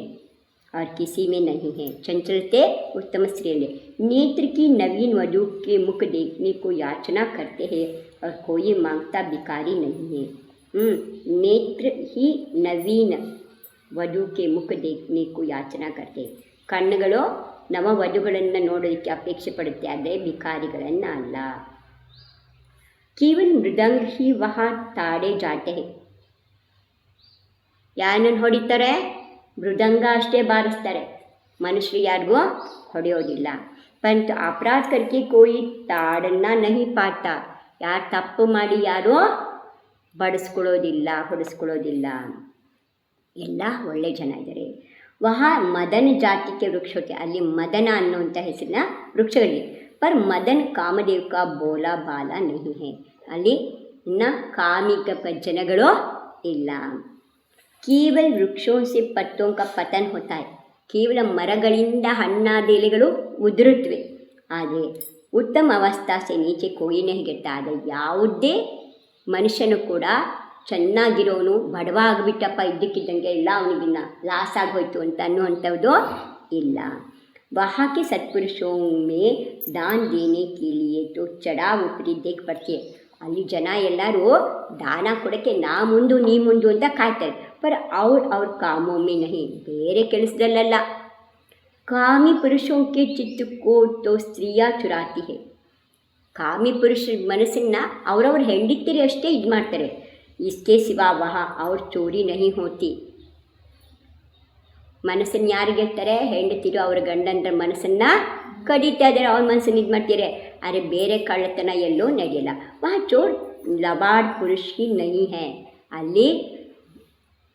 और किसी में नहीं है. चंचलते उत्तम स्त्रियों. नेत्र की नवीन वधू के मुख देखने को याचना करते हैं और कोई मांगता भिखारी नहीं है. नेत्र ही नवीन वधू के मुख देखने को याचना करते. ಕಣ್ಣುಗಳು ನವ ವಧುಗಳನ್ನು ನೋಡೋದಕ್ಕೆ ಅಪೇಕ್ಷೆ ಪಡುತ್ತೆ, ಆದರೆ ಭಿಕಾರಿಗಳನ್ನು ಅಲ್ಲ. ಕೇವಲ ಮೃದಂಗ ಹಿ ವಹ ತಾಡೆ ಜಾತೆ ಹೇ. ಯಾರನ್ನು ಹೊಡಿತಾರೆ? ಮೃದಂಗ ಅಷ್ಟೇ ಬಾರಿಸ್ತಾರೆ, ಮನುಷ್ಯರು ಯಾರಿಗೂ ಹೊಡೆಯೋದಿಲ್ಲ. ಪಂತು ಅಪರಾಧ ಕರ್ಕೆ ಕೋಯಿ ತಾಡನ್ನ ನಹಿ ಪಾತ. ಯಾರು ತಪ್ಪು ಮಾಡಿ ಯಾರೂ ಹೊಡೆಸ್ಕೊಳ್ಳೋದಿಲ್ಲ. ಎಲ್ಲ ಒಳ್ಳೆ ಜನ ಇದ್ದಾರೆ. ವಹ ಮದನ ಜಾತಿಗೆ ವೃಕ್ಷ ಹೋತೆ. ಅಲ್ಲಿ ಮದನ ಅನ್ನುವಂಥ ಹೆಸರಿನ ವೃಕ್ಷಗಳಿವೆ. ಪರ್ ಮದನ್ ಕಾಮದೇವ್ ಕಾ ಬೋಲಾ ಬಾಲ ನಹಿ ಹೇ. ಅಲ್ಲಿ ಇನ್ನು ಕಾಮಿಕ ಜನಗಳು ಇಲ್ಲ. ಕೇವಲ ವೃಕ್ಷೋं से पत्तों का पतन होता है. ಕೇವಲ ಮರಗಳಿಂದ ಹಣ್ಣಾದ ಎಲೆಗಳು ಉದುರುತ್ತವೆ, ಆದರೆ ಉತ್ತಮ ಅವಸ್ಥಾಸೆ ನೀಚೆ ಕೋಯಿ ನಹಿ ಗಿರ್ತಾ. ಆದರೆ ಯಾವುದೇ ಮನುಷ್ಯನು ಕೂಡ ಚೆನ್ನಾಗಿರೋನು ಬಡವ ಆಗಿಬಿಟ್ಟಪ್ಪ ಇದ್ದಕ್ಕಿದ್ದಂಗೆ ಎಲ್ಲ ಅವನಿಗಿನ್ನ ಲಾಸ್ ಆಗೋಯ್ತು ಅಂತ ಅನ್ನುವಂಥದ್ದು ಇಲ್ಲ. ವಹಾಕೆ ಸತ್ಪುರುಷೋ ಮೇ ದಾನ್ ದೇನೆ ಕೆ ಲಿಯೇ ತೋ ಚಡಾ ಉಪರಿ ದೇಖ್ ಪಡ್ತೀಯ. ಅಲ್ಲಿ ಜನ ಎಲ್ಲರೂ ದಾನ ಕೊಡೋಕ್ಕೆ ನಾ ಮುಂದು ನೀ ಮುಂದು ಅಂತ ಕಾಯ್ತಾರೆ. पर ಅವ್ರ ಕಾಮೋं में नहीं, ಬೇರೆ ಕೆಲಸದಲ್ಲ. ಕಾಮಿ ಪುರುಷೋं के चित्त को तो स्त्रियाँ चुराती है. ಕಾಮಿ ಪುರುಷರ ಮನಸ್ಸನ್ನು ಅವರವ್ರ ಹೆಂಡತಿಯರು ಅಷ್ಟೇ ಇದು ಮಾಡ್ತಾರೆ. इसके सिवा वहाँ और चोरी नहीं होती. ಮನಸ್ಸನ್ನು ಯಾರು ಗೆಲ್ತಾರೆ? ಹೆಂಡತಿರು ಅವ್ರ ಗಂಡಂದ್ರ ಮನಸ್ಸನ್ನು ಕಡಿತಾ ಇದ್ದಾರೆ, ಅವ್ರ ಮನಸ್ಸನ್ನು ಇದು ಮಾಡ್ತಾರೆ. ಆದರೆ ಬೇರೆ ಕಳ್ಳತನ ಎಲ್ಲೂ ನಡೆಯಲ್ಲ. ವहाँ चोर लबाड़ पुरुष ही नहीं है. ಅಲ್ಲಿ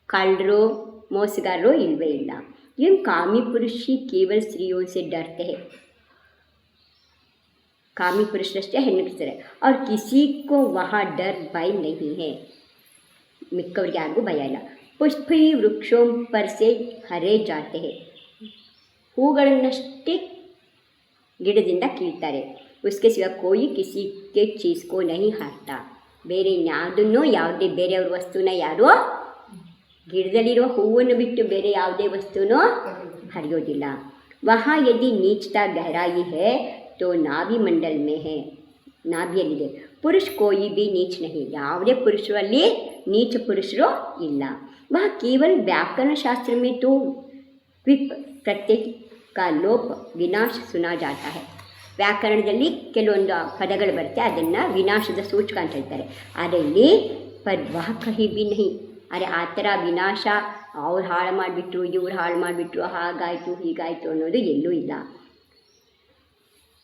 ಕಳ್ಳರು ಮೋಸಗಾರರು ಇಲ್ಲವೇ ಇಲ್ಲ. ಇನ್ನು ಕಾಮಿ ಪುರುಷ ಕೇವಲ ಸ್ತ್ರೀಯೋ ಸೆ ಡರ್ತೆ ಹೇ. ಕಾಮಿ ಪುರುಷರಷ್ಟೇ ಹೆಣ್ಣಿರ್ತಾರೆ. ಅವ್ರು ಕಿಸಿಕೋ ವಹ ಡರ್ ಭಯ ನಹಿ ಹೇ. ಮಿಕ್ಕವ್ರಿಗೆ ಯಾರಿಗೂ ಭಯ ಇಲ್ಲ. ಪುಷ್ಪಿ ವೃಕ್ಷೋ ಪರ್ಸೆ ಹರೇ ಜಾತೆ ಹೇ. ಹೂಗಳನ್ನಷ್ಟೇ ಗಿಡದಿಂದ ಕೀಳ್ತಾರೆ. ಉಸ್ಕೆ ಸಿವ ಕೋಯಿ ಕಿಸಿಕೆ ಚೀಸ್ಕೋ ನಹಿ ಹಾರ್ತಾ. ಬೇರೆ ಯಾವುದನ್ನು ಯಾವುದೇ ಬೇರೆಯವ್ರ ವಸ್ತುನ ಯಾರು ಗಿಡದಲ್ಲಿರುವ ಹೂವನ್ನು ಬಿಟ್ಟು ಬೇರೆ ಯಾವುದೇ ವಸ್ತುನೂ ಹರಿಯೋದಿಲ್ಲ. ವಹ ಯದಿ ನೀಚತಾ ಗಹರಾಯಿ ಹೇ ತೋ ನಾಭಿ ಮಂಡಲ್ ಮೇ ಹೇ. ನಾಭಿಯಲ್ಲಿದೆ. ಪುರುಷ ಕೋಯಿ ಬಿ ನೀಚ್ ನಹಿ. ಯಾವುದೇ ಪುರುಷರು ಅಲ್ಲಿ ನೀಚ ಪುರುಷರು ಇಲ್ಲ. ವಹ ಕೇವಲ ವ್ಯಾಕರಣ ಶಾಸ್ತ್ರ ಮೇ ತೋ ವಿಪ್ ಪ್ರತ್ಯೇಕ ಕಾ ಲೋಪ ವಿನಾಶ ಸುನಾ ಜಾತಾ ಹೇ. ವ್ಯಾಕರಣದಲ್ಲಿ ಕೆಲವೊಂದು ಪದಗಳು ಬರುತ್ತೆ, ಅದನ್ನು ವಿನಾಶದ ಸೂಚಕ ಅಂತ ಹೇಳ್ತಾರೆ. ಆದರೆ ಇಲ್ಲಿ ಪರ್ ವಹ ಕಹಿ ಬಿ ನಹಿ. ಅರೆ ಆ ಥರ ವಿನಾಶ ಅವ್ರು ಹಾಳು ಮಾಡಿಬಿಟ್ರು, ಇವ್ರು ಹಾಳು ಮಾಡಿಬಿಟ್ರು, ಹಾಗಾಯಿತು ಹೀಗಾಯಿತು ಅನ್ನೋದು ಎಲ್ಲೂ ಇಲ್ಲ.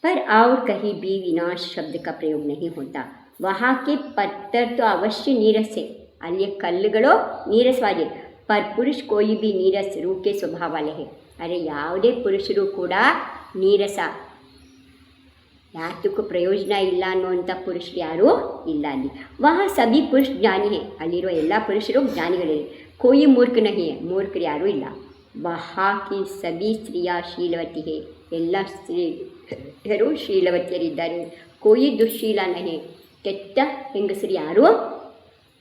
पर और कहीं भी विनाश शब्द का प्रयोग नहीं होता. वहाँ के पत्थर तो अवश्य नीरस है. अलिए कल्लुगलो नीरसवादे. पर पुरुष कोई भी नीरस रूप के स्वभाव वाले है. अरे ಯಾವುದೇ ಪುರುಷರು ಕೂಡ ನೀರಸ, ಯಾತಕ್ಕೂ ಪ್ರಯೋಜನ ಇಲ್ಲ ಅನ್ನುವಂಥ ಪುರುಷರು ಯಾರೂ ಇಲ್ಲ ಅಲ್ಲಿ. ವಹ ಸಭಿ ಪುರುಷ ಜ್ಞಾನಿ ಹೇ. ಅಲ್ಲಿರುವ ಎಲ್ಲ ಪುರುಷರು ಜ್ಞಾನಿಗಳೇ. ಕೋಯಿ ಮೂರ್ಖ ನಹಿ ಹೇ. ಮೂರ್ಖರು ಯಾರೂ ಇಲ್ಲ. ವಹಾ ಕಿ ಸಭಿ ಸ್ತ್ರೀಯ ಶೀಲವತಿ ಹೇ. ಎಲ್ಲ ಸ್ತ್ರೀಯರು ಶೀಲವತಿಯರಿದ್ದಾರೆ. ಕೋಯಿ ದುಶ್ಶೀಲ ನಹಿ. ಕೆಟ್ಟ ಹೆಂಗಸರು ಯಾರೂ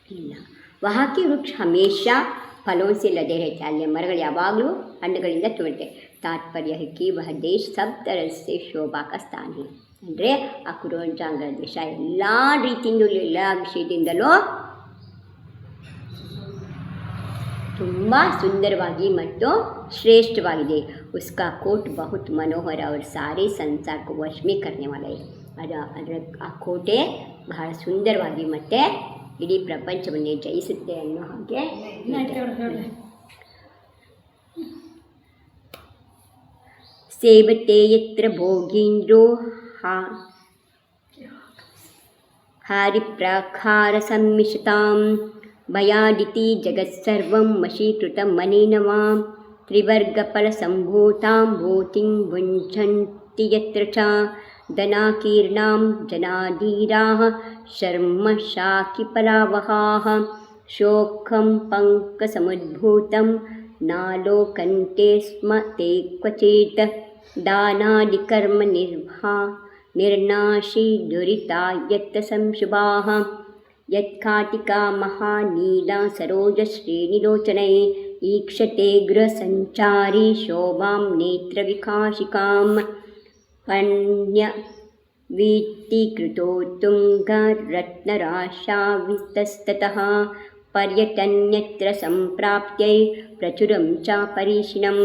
ಇಲ್ಲ. ವಹಾಕಿ ವೃಕ್ಷ ಹಮೇಶಾ ಫಲೋನ್ಸೆ ಲದೆ रहते. ಅಲ್ಲಿ ಮರಗಳು ಯಾವಾಗಲೂ ಹಣ್ಣುಗಳಿಂದ ತುಂಬಿರುತ್ತೆ. ತಾತ್ಪರ್ಯ है कि वह देश सब तरह से शोभा का स्थान है. ಅಂದರೆ ಆ ಕುರೋಂಚಾಂಗ ದೇಶ ಎಲ್ಲ ರೀತಿಯಿಂದಲೂ ಎಲ್ಲ ವಿಷಯದಿಂದಲೂ ತುಂಬ ಸುಂದರವಾಗಿ ಮತ್ತು ಶ್ರೇಷ್ಠವಾಗಿದೆ. ಉಸ್ಕಾ ಕೋಟ್ ಬಹುತ್ ಮನೋಹರ और सारे संसार को वश में करने वाला है. ಅದರ ಆ ಕೋಟೆ ಬಹಳ ಸುಂದರವಾಗಿ ಮತ್ತು ಇಡೀ ಪ್ರಪಂಚವನ್ನೇ ಜಯಿಸುತ್ತೆ ಅನ್ನೋ ಹಾಗೆ ಸೇವತೆ ಯತ್ರ ಭೋಗೀಂದ್ರೋ ಹಾರಿಪ್ರಾಕಾರ ಸಮ್ಮಿಶ್ರತಾಂ ಭಯಾದಿತಿ ಜಗತ್ಸರ್ವಂ ವಶೀಕೃತಂ ಮನೇನ ವಾಂ ತ್ರಿವರ್ಗಫಲಸಂಭೂತಾಂ ಭೂತಿಂ ಭುಂಜಂತಿ ಯತ್ರ ಚ ದನಾಕೀರ್ಣಾಂ ಜನಾಧೀರಾಃ ಶರ್ಮ ಶಾಕಿಫಲಾವಹಾಃ ಶೋಕಂ ಪಂಕಸಮುದ್ಭೂತಂ ನಾಲೋಕಂತೆ ಸ್ಮ ತೇ ಕ್ವಚಿತ್ ದಾನಾದಿಕರ್ಮ ನಿರ್ನಾಶಿ ದುರಿತಾ ಯತ್ತ ಸಂಶುಭಾಃ ಯತ್ಕಾಟಿಕಾ ಮಹಾನೀಲಾ ಸರೋಜಶ್ರೇಣಿಲೋಚನೈ ಈಕ್ಷತೆ ಗೃಹಸಂಚಾರಿ ಶೋಭಾಂ ನೇತ್ರವಿಕಾಶಿಕಾಂ ಪಣ್ಯವೀತೀಕೃತೋತ್ತುಂಗರತ್ನರಾಶಾವಿತಸ್ತತಃ ಪರ್ಯಟನ್ಯತ್ರ ಸಂಪ್ರಾಪ್ತ್ಯೈ ಪ್ರಚುರಂ ಚ ಪರೀಷಿಣಂ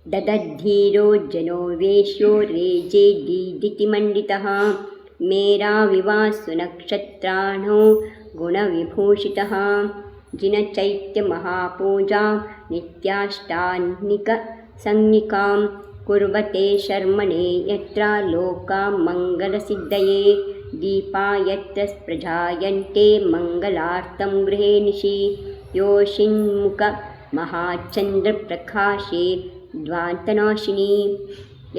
ದದದ್ಧೀರೋ ಜನೋ ವೇಶ್ಯೋ ರೇಜೆ ದೀದಿತಿ ಮಂಡಿತಃ ಮೇರಾವಿವಾಸು ನಕ್ಷತ್ರಾಣೋ ಗುಣವಿಭೂಷಿತಃ ಜಿನಚೈತ್ಯಮಹಾಪೂಜಾ ನಿತ್ಯಾಷ್ಟಾನಿಕ ಸಂಜ್ಞಿಕಾಂ ಕುರ್ವತೆ ಶರ್ಮಣೆ ಯತ್ರ ಲೋಕಾಂ ಮಂಗಲಸಿದ್ಧಯೇ ದೀಪಾ ಯತ್ರ ಪ್ರಜಾಯಂತೆ ಮಂಗಲಾರ್ಥಂ ಗೃಹೇ ನಿಶಿ ಯೋಷಿನ್ಮುಖ ಮಹಾಚಂದ್ರಪ್ರಕಾಶೇ ದ್ವಾಂತನಾಶಿನಿ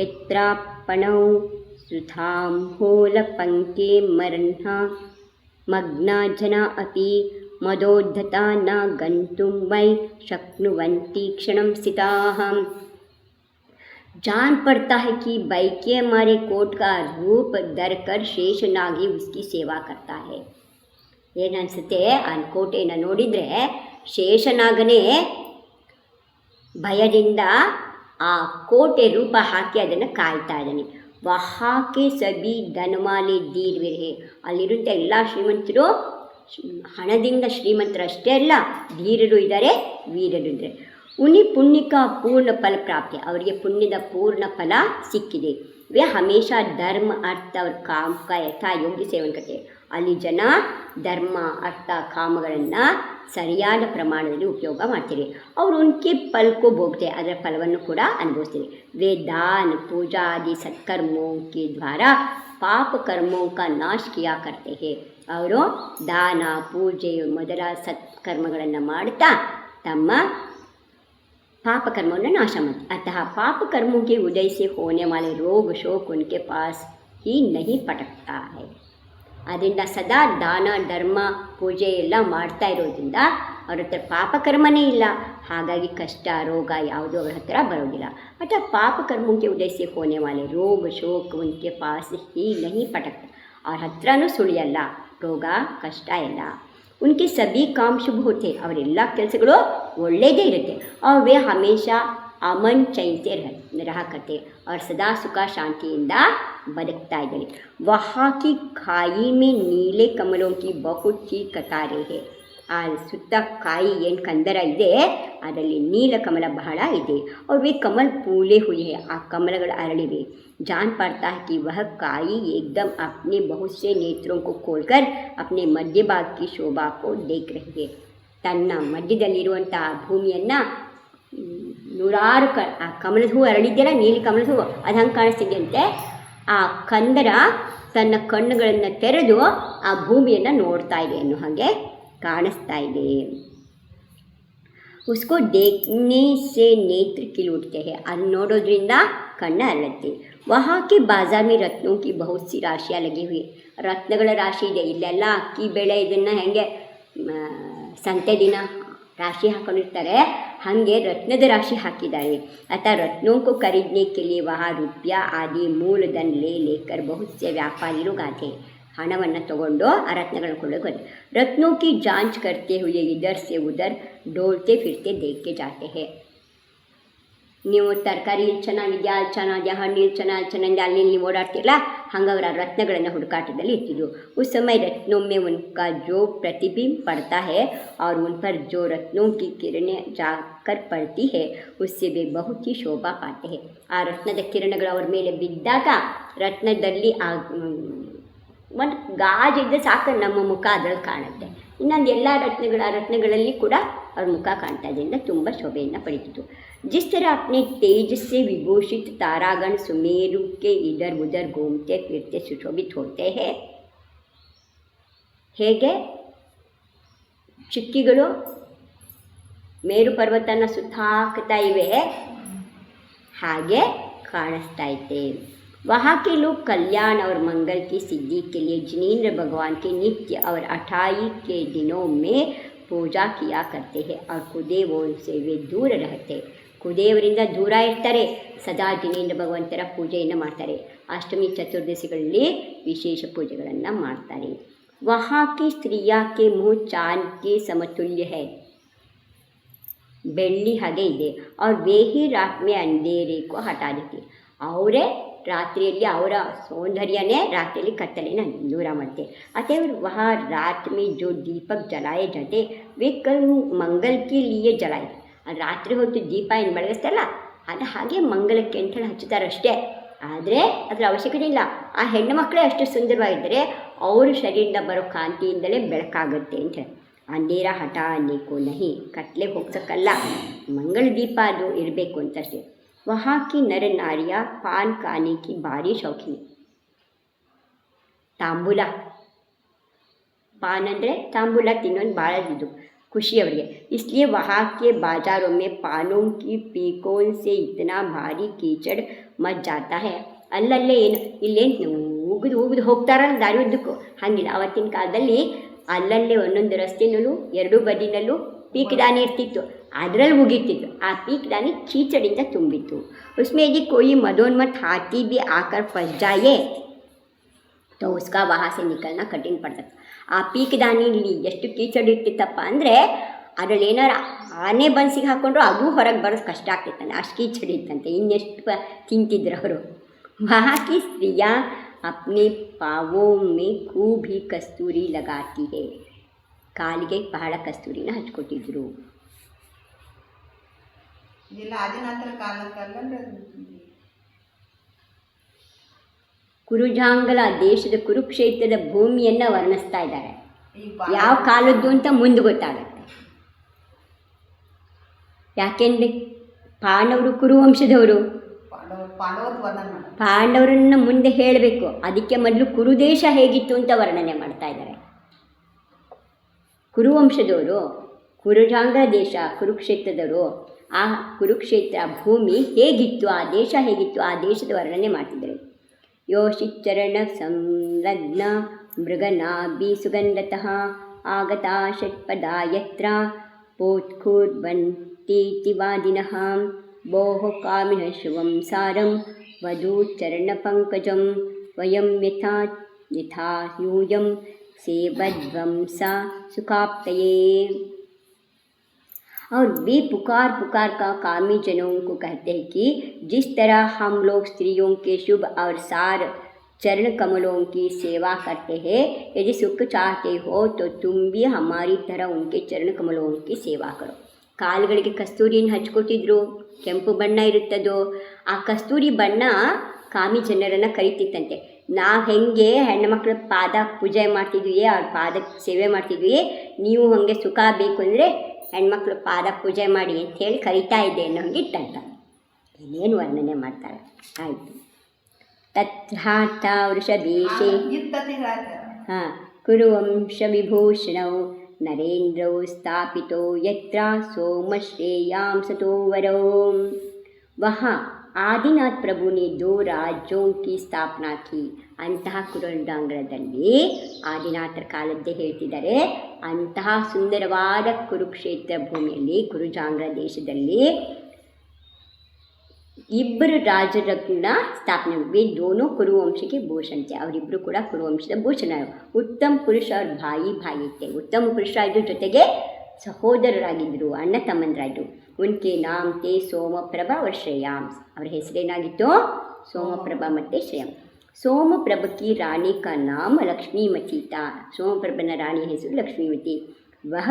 ಯತ್ರಾಪಣೌ ಸುಧಾಂಹೋಲಪಂಕೆ ಮರಣ್ಹ ಮಗ್ನಾ ಜನ ಅಪಿ मदोद्धता न गंतुं वै शक्नुवन्ति क्षणं स्थिताः. जान पड़ता है कि बैके हमारे कोट का रूप धर कर शेषनागी उसकी सेवा करता है. ಏನನ್ಸುತ್ತೆ ಆ ಕೋಟೆಯನ್ನು ನೋಡಿದರೆ ಶೇಷನಾಗನೇ ಭಯದಿಂದ ಆ ಕೋಟೆ ರೂಪ ಹಾಕಿ ಅದನ್ನು ಕಾಯ್ತಾ ಇದ್ದಾನೆ. ವಹಾಕೆ ಸಬಿ ಧನವಾಲೆ ಧೀರ್ವಿರೇ, ಅಲ್ಲಿರುವಂಥ ಎಲ್ಲ ಶ್ರೀಮಂತರು ಹಣದಿಂದ ಶ್ರೀಮಂತರಷ್ಟೇ ಅಲ್ಲ, ಧೀರರು ಇದ್ದಾರೆ, ವೀರರು ಇದ್ದಾರೆ. ಉನಿ ಪುಣ್ಯಕ ಪೂರ್ಣ ಫಲ ಪ್ರಾಪ್ತಿ, ಅವರಿಗೆ ಪುಣ್ಯದ ಪೂರ್ಣ ಫಲ ಸಿಕ್ಕಿದೆ. ವೇ ಹಮೇಶ ಧರ್ಮ ಅರ್ಥ ಅವ್ರ ಕಾಮ ಯಥಾ ಯೋಗ್ಯ ಸೇವನೆ ಕತೆ. ಅಲ್ಲಿ ಜನ ಧರ್ಮ ಅರ್ಥ ಕಾಮಗಳನ್ನು ಸರಿಯಾದ ಪ್ರಮಾಣದಲ್ಲಿ ಉಪಯೋಗ ಮಾಡ್ತೀರಿ. ಅವರು ಉನ್ಕೆ ಫಲಕ್ಕೂ ಭೋಗ್ತೆ, ಅದರ ಫಲವನ್ನು ಕೂಡ ಅನುಭವಿಸ್ತೀರಿ. वे दान पूजा आदि सत्कर्मों के द्वारा पाप कर्मों का नाश किया करते हैं. ಅವರು ದಾನ ಪೂಜೆ ಮೊದಲಾದ ಸತ್ಕರ್ಮಗಳನ್ನು ಮಾಡ್ತಾ ತಮ್ಮ ಪಾಪಕರ್ಮವನ್ನು ನಾಶ ಮಾಡ್ತಾರೆ. अतः पाप कर्मों के उदय से होने वाले रोग शोक उनके पास ही नहीं पटकता है. ಅದರಿಂದ ಸದಾ ದಾನ ಧರ್ಮ ಪೂಜೆ ಎಲ್ಲ ಮಾಡ್ತಾ ಇರೋದ್ರಿಂದ ಅವ್ರ ಹತ್ರ ಪಾಪಕರ್ಮನೇ ಇಲ್ಲ, ಹಾಗಾಗಿ ಕಷ್ಟ ರೋಗ ಯಾವುದೂ ಅವ್ರ ಹತ್ರ ಬರೋದಿಲ್ಲ. ಅಥವಾ ಪಾಪಕರ್ಮಕ್ಕೆ ಉದಯಿಸಿ ಹೋನೆ ವಾಲೆ ರೋಗ ಶೋಕ ಉನ್ಕೆ ಪಾಸ್ ಹೀ ನಹಿ ಪಟಕ್ತ, ಅವ್ರ ಹತ್ರನೂ ಸುಳಿಯಲ್ಲ, ರೋಗ ಕಷ್ಟ ಎಲ್ಲ. ಉನ್ಕೆ ಸಭಿ ಕಾಮ್ ಶುಭ ಹೋತೆ, ಅವರೆಲ್ಲ ಕೆಲಸಗಳು ಒಳ್ಳೆಯದೇ ಇರುತ್ತೆ. ಅವೇ ಹಮೇಶ ಅಮನ್ ಚೈನ್ಸೆ ರಹ ಕತೆ, ಅವ್ರು ಸದಾ ಸುಖ ಶಾಂತಿಯಿಂದ ಬದುಕ್ತಾ ಇದ್ದಾರೆ. ವಹಾ ಕಿ ಖಾಯಿ ಮೇ ನೀಲೆ ಕಮಲೋं की बहुत सी ಕತಾರೆ ಹೇ. ಆ ಸುತ್ತ ಕಾಯಿ ಏನು ಕಂದರ ಇದೆ ಅದರಲ್ಲಿ ನೀಲ ಕಮಲ ಬಹಳ ಇದೆ. और वे कमल फूले हुए हैं, ಆ ಕಮಲಗಳು ಅರಳಿವೆ. जान पड़ता है कि वह काई एकदम अपने बहुत से नेत्रों को खोलकर अपने मध्य भाग की शोभा को देख रही है. ತನ್ನ ಮಧ್ಯದಲ್ಲಿರುವಂಥ ಭೂಮಿಯನ್ನು ನೂರಾರು ಆ ಕಮಲದ ಹೂವು ಅರಳಿದೆಯಲ್ಲ, ನೀಲಿ ಕಮಲದ ಹೂವು ಅದು ಹಂಗೆ ಕಾಣಿಸ್ತಿದೆಯಂತೆ. ಆ ಕಂದರ ತನ್ನ ಕಣ್ಣುಗಳನ್ನು ತೆರೆದು ಆ ಭೂಮಿಯನ್ನು ನೋಡ್ತಾ ಇದೆ ಅನ್ನೋ ಹಾಗೆ ಕಾಣಿಸ್ತಾ ಇದೆ. ಉಸ್ಕೋ ದೇಖ್ನೆ ಸೆ ನೇತ್ರ ಕಿಲ್ ಉಠ್ತೆ ಹೈ, ಅದು ನೋಡೋದ್ರಿಂದ ಕಣ್ಣು ಅರಳುತ್ತೆ. ವಹಾ ಕೆ ಬಾಜಾರ್ ಮೇ ರತ್ನೋ ಕಿ ಬಹುತ್ ಸಿ ರಾಶಿಯ ಲಗಿ ಹುಯಿ, ರತ್ನಗಳ ರಾಶಿ ಇದೆ. ಇಲ್ಲೆಲ್ಲ ಅಕ್ಕಿ ಬೆಳೆ ಇದನ್ನು ಹೆಂಗೆ ಸಂತೆ ದಿನ ರಾಶಿ ಹಾಕೊಂಡಿರ್ತಾರೆ, ಹಾಗೆ ರತ್ನದ ರಾಶಿ ಹಾಕಿದ್ದಾರೆ. अतः रत्नों को खरीदने के लिए वहाँ रुपया आदि मूलधन लेकर बहुत से व्यापारी लोग आते हैं. ಹಣವನ್ನು ತಗೊಂಡು ಆ ರತ್ನಗಳನ್ನು ಕೊಳ್ಳೋಕೆ ರತ್ನೋं की जांच करते हुए इधर से उधर डोलते फिरते देख के जाते हैं. ನೀವು ತರಕಾರಿ ಇಲ್ಲಿ ಚೆನ್ನಾಗಿದೆಯಾ ಅಲ್ಲಿ ಚೆನ್ನಾಗಿದೆಯಾ ಹಣ್ಣು ಇಲ್ಲಿ ಚೆನ್ನಾಗಿದೆ ಅಲ್ಲಿ ಇಲ್ಲಿ ಓಡಾಡ್ತಿರಲ್ಲ ಹಂಗೆ ಅವರ ರತ್ನಗಳನ್ನು ಹುಡುಕಾಟದಲ್ಲಿ ಇರ್ತಿದ್ರು उस समय रत्नों में उनका जो प्रतिबिंब पड़ता है और उन पर जो रत्नों की किरणें जाकर पड़ती है उससे वे बहुत ही शोभा पाते हैं ಆ ರತ್ನದ ಕಿರಣಗಳು ಅವ್ರ ಮೇಲೆ ಬಿದ್ದಾಗ ರತ್ನದಲ್ಲಿ ಒಂದು ಗಾಜಿದ್ದರೆ ಸಾಕು ನಮ್ಮ ಮುಖ ಅದ್ರಲ್ಲಿ ಕಾಣುತ್ತೆ ಇನ್ನೊಂದು ಎಲ್ಲ ರತ್ನಗಳಲ್ಲಿ ಕೂಡ ಅವ್ರ ಮುಖ ಕಾಣ್ತಾ ಇದರಿಂದ ತುಂಬ ಶೋಭೆಯನ್ನು ಪಡೀತಿತ್ತು जिस तरह अपने तेज से विभूषित तारागण सुमेरु के इधर उधर घूमते फिरते सुशोभित होते हैं ಹೇಗೆ ಚಿಕ್ಕಿಗಳು ಮೇರು ಪರ್ವತನ ಸುತ್ತಾಕ್ತಾ ಇವೆ ಹಾಗೆ ಕಾಣಿಸ್ತಾ ಇದ್ದೆ वहाँ के लोग कल्याण और मंगल की सिद्धि के लिए जिनेंद्र भगवान के नित्य और 28 के दिनों में पूजा किया करते हैं और कुदेवों से वे दूर रहते ಕುದೇವರಿಂದ ದೂರ ಇರ್ತಾರೆ ಸದಾ ಜಿನೇಂದ್ರ ಭಗವಂತರ ಪೂಜೆಯನ್ನು ಮಾಡ್ತಾರೆ ಅಷ್ಟಮಿ ಚತುರ್ದಶಿಗಳಲ್ಲಿ ವಿಶೇಷ ಪೂಜೆಗಳನ್ನು ಮಾಡ್ತಾರೆ वहाँ की स्त्रिया के मुँह चांद के समतुल्य है ಬೆಳ್ಳಿ ಹಾಗೆ ಇದೆ और वे ही रात में अंधेरे को हटा देते ಅವರೇ ರಾತ್ರಿಯಲ್ಲಿ ಅವರ ಸೌಂದರ್ಯನೇ ರಾತ್ರಿಯಲ್ಲಿ ಕತ್ತಲೆನ ದೂರ ಮಾಡುತ್ತೆ अतः वहाँ रात में जो दीपक जलाए जाते वे कल मंगल के लिए जलाए ರಾತ್ರಿ ಹೊತ್ತು ದೀಪ ಏನು ಬೆಳಗಿಸ್ತಲ್ಲ ಅದು ಹಾಗೆ ಮಂಗಲಕ್ಕೆ ಅಂತೇಳಿ ಹಚ್ಚುತ್ತಾರಷ್ಟೇ ಆದರೆ ಅದರ ಅವಶ್ಯಕತೆ ಇಲ್ಲ ಆ ಹೆಣ್ಣು ಮಕ್ಕಳೇ ಅಷ್ಟು ಸುಂದರವಾಗಿದ್ದರೆ ಅವರು ಶರೀರದಿಂದ ಬರೋ ಕಾಂತಿಯಿಂದಲೇ ಬೆಳಕಾಗುತ್ತೆ ಅಂತ ಅಂಧೇರ ಹಠ ಅನ್ನೇಕೋ ನಹಿ ಕತ್ಲೆ ಹೋಗ್ಸಕ್ಕಲ್ಲ ಮಂಗಳ ದೀಪ ಅದು ಇರಬೇಕು ಅಂತಷ್ಟೇ वहाँ की नर नारियाँ पान खाने की भारी शौकीन ತಾಂಬೂಲ ಪಾನ್ ಅಂದರೆ ತಾಂಬೂಲ ತಿನ್ನೋದು ಭಾಳ ಇದು खुशी ಅವರಿಗೆ इसलिए वहाँ के बाज़ारों में पानों की पीकों से इतना भारी कीचड़ मच जाता है ಅಲ್ಲಲ್ಲೇ ಏನು ಇಲ್ಲೇನು ಉಗಿದು ಹೋಗ್ತಾರಲ್ಲ ದಾರಿ ಉದ್ದಕ್ಕೂ ಹಾಗಿಲ್ಲ ಆವತ್ತಿನ ಕಾಲದಲ್ಲಿ ಅಲ್ಲಲ್ಲೇ ಒಂದೊಂದು ರಸ್ತೆನಲ್ಲೂ ಎರಡೂ ಬದಿನಲ್ಲೂ ಪೀಕ್ದಾನಿ ಇರ್ತಿತ್ತು ಅದರಲ್ಲಿ ಉಗಿತಿತ್ತು ಆ ಪೀಕ್ದಾನಿ ಕೀಚಡಿಂದ ತುಂಬಿತ್ತು उसमें यदि कोई मदोन्मत्त हाथी भी आकर फंस जाए तो उसका वहाँ से निकलना कठिन पड़ता ಆ ಪೀಕ್ದಾನಿಲಿ ಎಷ್ಟು ಕೀಚಡಿ ಇರ್ತಿತ್ತಪ್ಪ ಅಂದರೆ ಅದರಲ್ಲಿ ಏನಾರು ಆನೆ ಬನ್ಸಿಗೆ ಹಾಕ್ಕೊಂಡ್ರು ಅದು ಹೊರಗೆ ಬರೋದು ಕಷ್ಟ ಆಗ್ತಿತ್ತಂತೆ ಅಷ್ಟು ಕೀಚಡಿ ಇತ್ತಂತೆ ಇನ್ನೆಷ್ಟು ತಿಂತಿದ್ರು ಅವರು वहाँ की स्त्रियाँ अपने पावों में खूब ही कस्तूरी लगाती है ಕಾಲಿಗೆ ಬಹಳ ಕಸ್ತೂರಿನ ಹಚ್ಕೊಟ್ಟಿದ್ರು ಇದೆಲ್ಲ ಆದಿನಾಥರ ಕಾಲಕ್ಕಲ್ಲ ಕುರುಜಾಂಗಲ ದೇಶದ ಕುರುಕ್ಷೇತ್ರದ ಭೂಮಿಯನ್ನು ವರ್ಣಿಸ್ತಾ ಇದ್ದಾರೆ ಯಾವ ಕಾಲದ್ದು ಅಂತ ಮುಂದೆ ಗೊತ್ತಾಗುತ್ತೆ ಯಾಕೆಂದರೆ ಪಾಂಡವರು ಕುರುವಂಶದವರು ಪಾಂಡವರನ್ನು ಮುಂದೆ ಹೇಳಬೇಕು ಅದಕ್ಕೆ ಮೊದಲು ಕುರುದೇಶ ಹೇಗಿತ್ತು ಅಂತ ವರ್ಣನೆ ಮಾಡ್ತಾ ಇದ್ದಾರೆ ಕುರುವಂಶದವರು ಕುರುಜಾಂಗ ದೇಶ ಕುರುಕ್ಷೇತ್ರದವರು ಆ ಕುರುಕ್ಷೇತ್ರ ಭೂಮಿ ಹೇಗಿತ್ತು ಆ ದೇಶ ಹೇಗಿತ್ತು ಆ ದೇಶದ ವರ್ಣನೆ ಮಾಡ್ತಿದ್ದಾರೆ ಯೋಷಿಚರಣ ಸಂಲಗ್ನ ಮೃಗನಾಭಿ ಸುಗಂಧತಃ ಆಗತಾ ಷಟ್ಪದಾ ಯತ್ರ ಪೋತ್ಕೂರ್ವಂತೀತಿ ವಾದಿನಃ ಭೋಃ ಕಾಮಿನಃ ಶಿವಂ ಸಾರಂ ವಧೂಚರಣಪಂಕಜಂ ವಯಂ ಯಥಾ ಯೂಯಂ सेवध्वंसा सुखाप्तये और वे पुकार का कामी जनों को कहते हैं कि जिस तरह हम लोग स्त्रियों के शुभ और सार चरण कमलों की सेवा करते हैं यदि सुख चाहते हो तो तुम भी हमारी तरह उनके चरण कमलों की सेवा करो ಕಾಲುಗಳಿಗೆ ಕಸ್ತೂರಿಯನ್ನು ಹಚ್ಕೊಟ್ಟಿದ್ರು ಕೆಂಪು ಬಣ್ಣ ಇರುತ್ತದೋ ಆ ಕಸ್ತೂರಿ ಬಣ್ಣ ಕಾಮಿ ಜನರನ್ನು ಕರೀತಿತ್ತಂತೆ ನಾವು ಹೆಂಗೆ ಹೆಣ್ಣುಮಕ್ಳ ಪಾದ ಪೂಜೆ ಮಾಡ್ತಿದ್ವಿ ಅವ್ರ ಪಾದಕ್ಕೆ ಸೇವೆ ಮಾಡ್ತಿದ್ವಿ ನೀವು ಹಾಗೆ ಸುಖ ಬೇಕು ಅಂದರೆ ಹೆಣ್ಮಕ್ಳು ಪಾದ ಪೂಜೆ ಮಾಡಿ ಅಂಥೇಳಿ ಕರಿತಾ ಇದ್ದೆ ಅನ್ನೋ ಹಂಗೆ ಇಟ್ಟಂತ ಇನ್ನೇನು ವರ್ಣನೆ ಮಾಡ್ತಾರೆ ಆಯಿತು ತತ್ರಾಥ ವೃಷಭೇಶೆ ಹಾಂ ಕುರುವಂಶ ವಿಭೂಷಣೌ नरेन्द्रौ स्थापितो यत्र सोमश्रेयां सतोवरौ वहाँ आदिनाथ प्रभु ने 2 राज्यों की स्थापना की ಅಂತಹ ಕುರುಡಾಂಗಣದಲ್ಲಿ ಆದಿನಾಥರ ಕಾಲದ್ದೇ ಹೇಳ್ತಿದ್ದಾರೆ ಅಂತಹ ಸುಂದರವಾದ ಕುರುಕ್ಷೇತ್ರ ಭೂಮಿಯಲ್ಲಿ ಕುರುಜಾಂಗ್ರ ದೇಶದಲ್ಲಿ ಇಬ್ಬರು ರಾಜರನ್ನ ಸ್ಥಾಪನೆ वे दोनों ಕುರುವಂಶ के ಭೂಷಣ थे ಅವರಿಬ್ಬರು ಕೂಡ ಕುರುವಂಶದ ಭೂಷಣ ಉತ್ತಮ ಪುರುಷ ಅವ್ರ ಭಾಯಿ ಇತ್ತೆ ಉತ್ತಮ ಪುರುಷರಾದ್ರು ಜೊತೆಗೆ ಸಹೋದರರಾಗಿದ್ದರು ಅಣ್ಣ ತಮ್ಮಂದರಾಯಿತು ಉನ್ಕೆ ನಾಮ್ ತೇ ಸೋಮಪ್ರಭಾ और श्रेयांश ಅವರ ಹೆಸರೇನಾಗಿತ್ತು ಸೋಮಪ್ರಭಾ ಮತ್ತು ಶ್ರೇಯಾಂಶ್ सोमप्रभ की रानी का नाम लक्ष्मीमती था सोमप्रभನ रानी ಹೆಸರು लक्ष्मीमती वह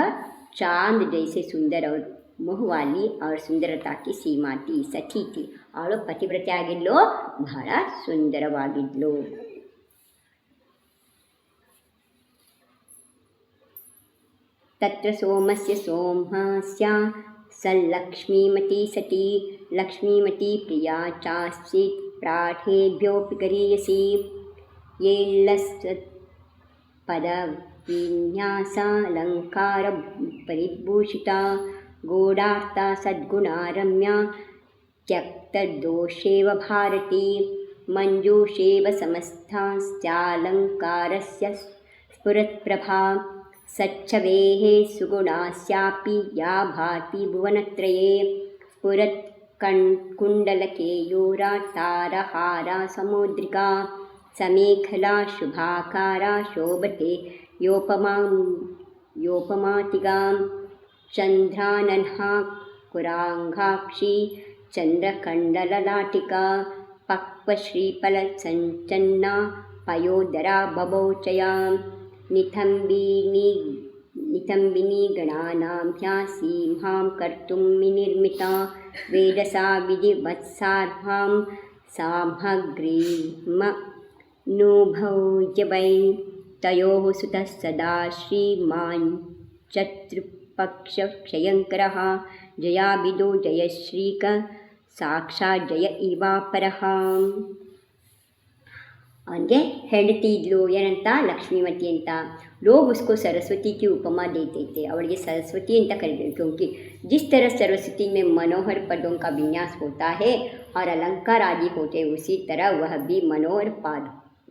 चांद जैसे सुंदर और मुँह वाली और सुंदरता की सीमा थी सखी थी ಅವಳು ಪತಿವ್ರತೆ ಆಗಿದ್ಲು ಬಹಳ ಸುಂದರವಾಗಿದ್ಲು तत्र सोमस्य सोमस्य सल्लक्ष्मीमती सती लक्ष्मीमती प्रिया चासीत् प्राठेभ्योऽपि गरीयसी येल्लसत्पदविन्यासालङ्कारपरिभूषिता गूढार्था सद्गुणा रम्या त्यक्तदोषेव भारती मञ्जूषेव समस्तास्यालङ्कारस्य स्फुरत्प्रभा सच्छवेः सुगुणास्यापि या भाति भुवनत्रये स्फुरत् कुण्डलकेयूरा तारहारा समुद्रिका समेखला शुभाकारा शोभते योपमातिगां चन्द्रानन्हा कुराङ्गाक्षी चन्द्रकण्डललाटिका पक्वश्रीफलसञ्चन्ना पयोदरा बभौचयां नितम्बिनी गणानां ह्या सीमां कर्तुं विनिर्मिता वेदसा विधिवत्सार्भां सामग्रीमनुभौजवै तयोः सुतः सदा श्रीमान् चतुर्पक्षक्षयङ्करः जयाभिदो जयश्रीक साक्षात् जय इवापरः ಅವನಿಗೆ ಹೆಂಡತಿ ಇದ್ಲು ಏನಂತ ಲಕ್ಷ್मीमती ಅಂತ लोग उसको सरस्वती की उपमा देते थे ಅವಳಿಗೆ सरस्वती ಅಂತ ಕರೀತಾರೆ क्योंकि जिस तरह सरस्वती में मनोहर पदों का विन्यास होता है और अलंकार आदि होते हैं उसी तरह वह भी मनोहर पद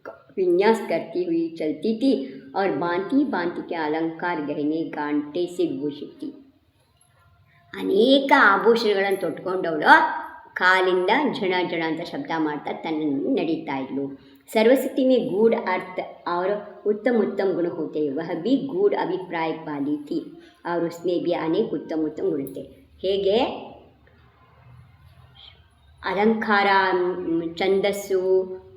का विन्यास करती हुई चलती थी और भांति भांति के अलंकार गहने गांटे से भूषित थी ಅನೇಕ ಆಭೂಷಣಗಳನ್ನು ತೊಟ್ಕೊಂಡವಳು ಕಾಲಿಂದ ಝಣ ಝಣ ಅಂತ ಶಬ್ದ ಮಾಡ್ತಾ ತನ್ನನ್ನು ನಡೀತಾ ಇದ್ಲು सरस्वती में गूढ़ अर्थ और उत्तम उत्तम गुण होते हैं वह भी गूढ़ अभिप्राय वाली थी और उसमें भी अनेक उत्तम उत्तम गुण थे ಹೇಗೆ ಅಲಂಕಾರ ಛಂದಸ್ಸು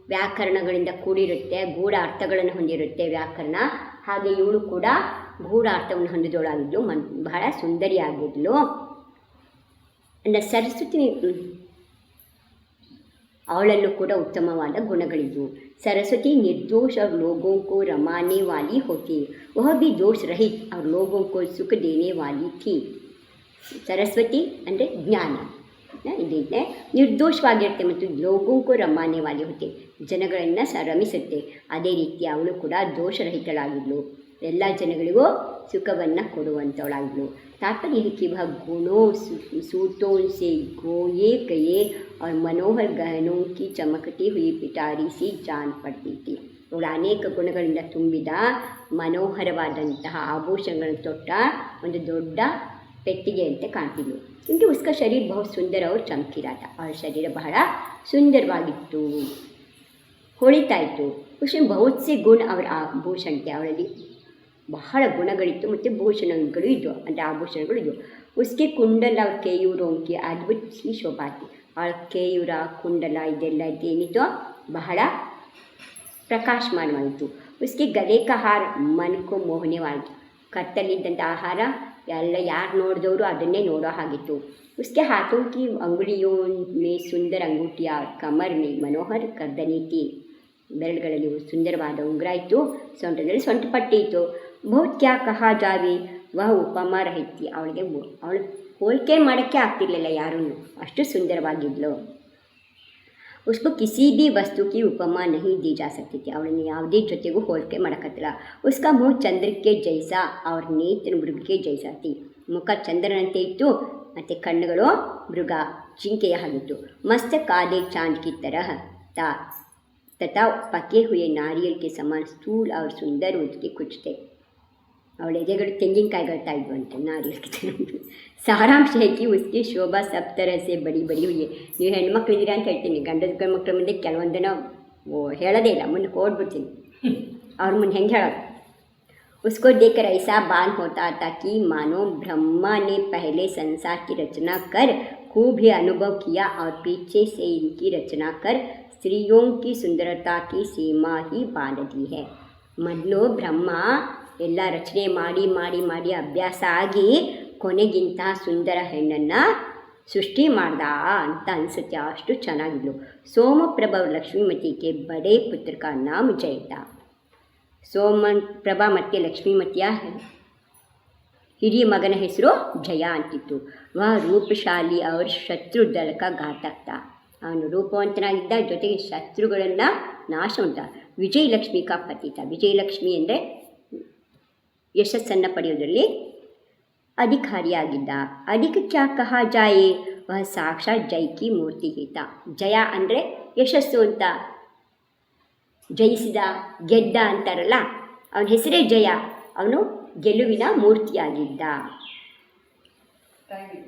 ವ್ಯಾಕರಣಗಳಿಂದ ಕೂಡಿರುತ್ತೆ ಗೂಢ ಅರ್ಥಗಳನ್ನು ಹೊಂದಿರುತ್ತೆ ವ್ಯಾಕರಣ ಹಾಗೆ ಇವಳು ಕೂಡ ಗೂಢ ಅರ್ಥವನ್ನು ಹೊಂದಿದವಳಾಗಿದ್ಲು ಬಹಳ ಸುಂದರಿಯಾಗಿದ್ಲು ಅಂದರೆ सरस्वती ಅವಳಲ್ಲೂ ಕೂಡ ಉತ್ತಮವಾದ ಗುಣಗಳಿದ್ವು सरस्वती निर्दोष और लोगों को रमाने वाली होती वह भी दोष रहित और लोगों को सुख देने वाली थी सरस्वती ಅಂದರೆ ಜ್ಞಾನ ಇದಿದೆ ನಿರ್ದೋಷವಾಗಿರುತ್ತೆ ಮತ್ತು ಲೋಗೋಂಕೋ ರಮಾನೆ ವಾಲಿ ಹೋತೆ ಜನಗಳನ್ನು ರಮಿಸುತ್ತೆ ಅದೇ ರೀತಿ ಅವಳು ಕೂಡ ದೋಷರಹಿತಳಾಗಿದ್ಲು ಎಲ್ಲ ಜನಗಳಿಗೂ ಸುಖವನ್ನು ಕೊಡುವಂಥವಳಾಗಿದ್ಲು तात्पर्य है कि वह गुणों सूतों से गोये गए और मनोहर गहनों की चमकती हुई पिटारी सी जान पड़ती थी ಅವಳು ಅನೇಕ ಗುಣಗಳಿಂದ ತುಂಬಿದ ಮನೋಹರವಾದಂತಹ ಆಭೂಷಣಗಳನ್ನು ತೊಟ್ಟ ಒಂದು ದೊಡ್ಡ ಪೆಟ್ಟಿಗೆಯಂತೆ ಕಾಣ್ತಿದ್ಳು क्योंकि उसका शरीर बहुत सुंदर और चमकीला था ಅವಳ ಶರೀರ ಬಹಳ ಸುಂದರವಾಗಿತ್ತು ಹೊಳಿತಾ ಇತ್ತು उसमें बहुत से गुण और आभूषण थे ಅವಳಲ್ಲಿ ಬಹಳ ಗುಣಗಳಿತ್ತು ಮತ್ತು ಭೂಷಣಗಳು ಇದ್ದವು ಅಂದರೆ ಆಭೂಷಣಗಳು ಇದ್ದವು ಉಸ್ಕೆ ಕುಂಡಲ ಅವ್ರ ಕೇಯೂರೋಂಕಿ ಅದ್ಭುತ ಸಿ ಶೋಭಾತಿ ಅವಳ ಕೇಯೂರ ಕುಂಡಲ ಇದೆಲ್ಲ ಏನಿತ್ತು ಬಹಳ ಪ್ರಕಾಶಮಾನವಾಗಿತ್ತು ಉಸ್ಕೆ ಗಲೆ ಕ ಹಾರ ಮನಕ್ಕೂ ಮೋಹನವಾಯಿತು ಕತ್ತಲಿದ್ದಂಥ ಆಹಾರ ಎಲ್ಲ ಯಾರು ನೋಡಿದವರು ಅದನ್ನೇ ನೋಡೋ ಹಾಗಿತ್ತು ಉಸ್ಕೆ ಹಾಥೋं की अंगुलियों में सुंदर अंगूठियाँ कमर में मनोहर गर्दनी थी ಬೆರಳುಗಳಲ್ಲಿ ಸುಂದರವಾದ ಉಂಗುರ ಇತ್ತು ಸೊಂಟದಲ್ಲಿ ಸೊಂಟಪಟ್ಟಿ ಇತ್ತು ಬಹುತ್ ಕ್ಯಾ ಕಹಾ ಜಾವೆ ವಹ ಉಪಮಾ ರಹಿತಿ ಅವಳಿಗೆ ಅವಳು ಹೋಲಿಕೆ ಮಾಡೋಕ್ಕೆ ಆಗ್ತಿರ್ಲಿಲ್ಲ ಯಾರೂ ಅಷ್ಟು ಸುಂದರವಾಗಿದ್ಲು उसको किसी भी वस्तु की उपमा नहीं दी जा सकती थी ಅವಳನ್ನು ಯಾವುದೇ ಜೊತೆಗೂ ಹೋಲಿಕೆ ಮಾಡೋಕ್ಕತ್ತಿಲ್ಲ उसका मुँह चंद्र के जैसा और नेत्र मृग के जैसा थी ಮುಖ ಚಂದ್ರನಂತೆ ಇತ್ತು ಮತ್ತು ಕಣ್ಣುಗಳು ಮೃಗ ಜಿಂಕೆಯ ಹಾಗಿತ್ತು मस्तक आधे चांद की तरह था तथा पके हुए नारियल के समान स्थूल और सुंदर उसके कुछ थे ಅವಳ ಎದೆಗಳು ತೆಂಗಿನಕಾಯಿಗಳ್ತಾ ಇದ್ವಂತೆ ನಾರಿಯಲ್ಗೆ ಸಾರಾಂಶ है कि उसकी शोभा सब तरह से बड़ी बड़ी हुई है ನೀವು ಹೆಣ್ಮಕ್ಳಿದ್ದೀರಾ ಅಂತ ಹೇಳ್ತೀನಿ ಗಂಡು ಮಕ್ಕಳ ಮುಂದೆ ಕೆಲವೊಂದನ್ನು ಹೇಳೋದೇ ಇಲ್ಲ ಮುಂದೆ ಓಡ್ಬಿಡ್ತೀನಿ ಅವ್ರ ಮುಂದೆ ಹೆಂಗೆ ಹೇಳೋದು उसको देखकर ऐसा भान होता था कि मानो ब्रह्मा ने पहले संसार की रचना कर खूब ही अनुभव किया और पीछे से इनकी रचना कर स्त्रियों की सुंदरता की सीमा ही बांध दी है. ಮೊದಲು ಬ್ರಹ್ಮ ಎಲ್ಲ ರಚನೆ ಮಾಡಿ ಮಾಡಿ ಮಾಡಿ ಅಭ್ಯಾಸ ಆಗಿ ಕೊನೆಗಿಂತ ಸುಂದರ ಹೆಣ್ಣನ್ನು ಸೃಷ್ಟಿ ಮಾಡ್ದ ಅಂತ ಅನಿಸುತ್ತೆ. ಅಷ್ಟು ಚೆನ್ನಾಗಿದ್ಲು. ಸೋಮಪ್ರಭಾ ಲಕ್ಷ್ಮೀಮತಿಗೆ ಬಡೇ ಪುತ್ರ ಕಾ ನಾಮ ಜಯ था. ಸೋಮಪ್ರಭಾ ಮತ್ತು ಲಕ್ಷ್ಮೀಮತಿಯ ಹಿರಿಯ ಮಗನ ಹೆಸರು ಜಯ ಅಂತಿತ್ತು. ವಾ ರೂಪಶಾಲಿ ಅವ್ರ ಶತ್ರು ದಳಕ ಘಾತಕ್ತ. ಅವನು ರೂಪವಂತನಾಗಿದ್ದ, ಜೊತೆಗೆ ಶತ್ರುಗಳನ್ನು ನಾಶ ಉಂಟ. ವಿಜಯಲಕ್ಷ್ಮಿ ಕಾ ಪತಿತ. ವಿಜಯಲಕ್ಷ್ಮಿ ಅಂದರೆ ಯಶಸ್ಸನ್ನು ಪಡೆಯೋದರಲ್ಲಿ ಅಧಿಕಾರಿಯಾಗಿದ್ದ. ಅಧಿಕ ಕ್ಯಾ ಕಹಾ ಜಾಯೆ ವಹ ಸಾಕ್ಷಾತ್ ಜೈ ಕಿ ಮೂರ್ತಿ ಹಿತ. ಜಯ ಅಂದರೆ ಯಶಸ್ಸು ಅಂತ, ಜಯಿಸಿದ, ಗೆದ್ದ ಅಂತಾರಲ್ಲ, ಅವನ ಹೆಸರೇ ಜಯ. ಅವನು ಗೆಲುವಿನ ಮೂರ್ತಿಯಾಗಿದ್ದ. Thank you.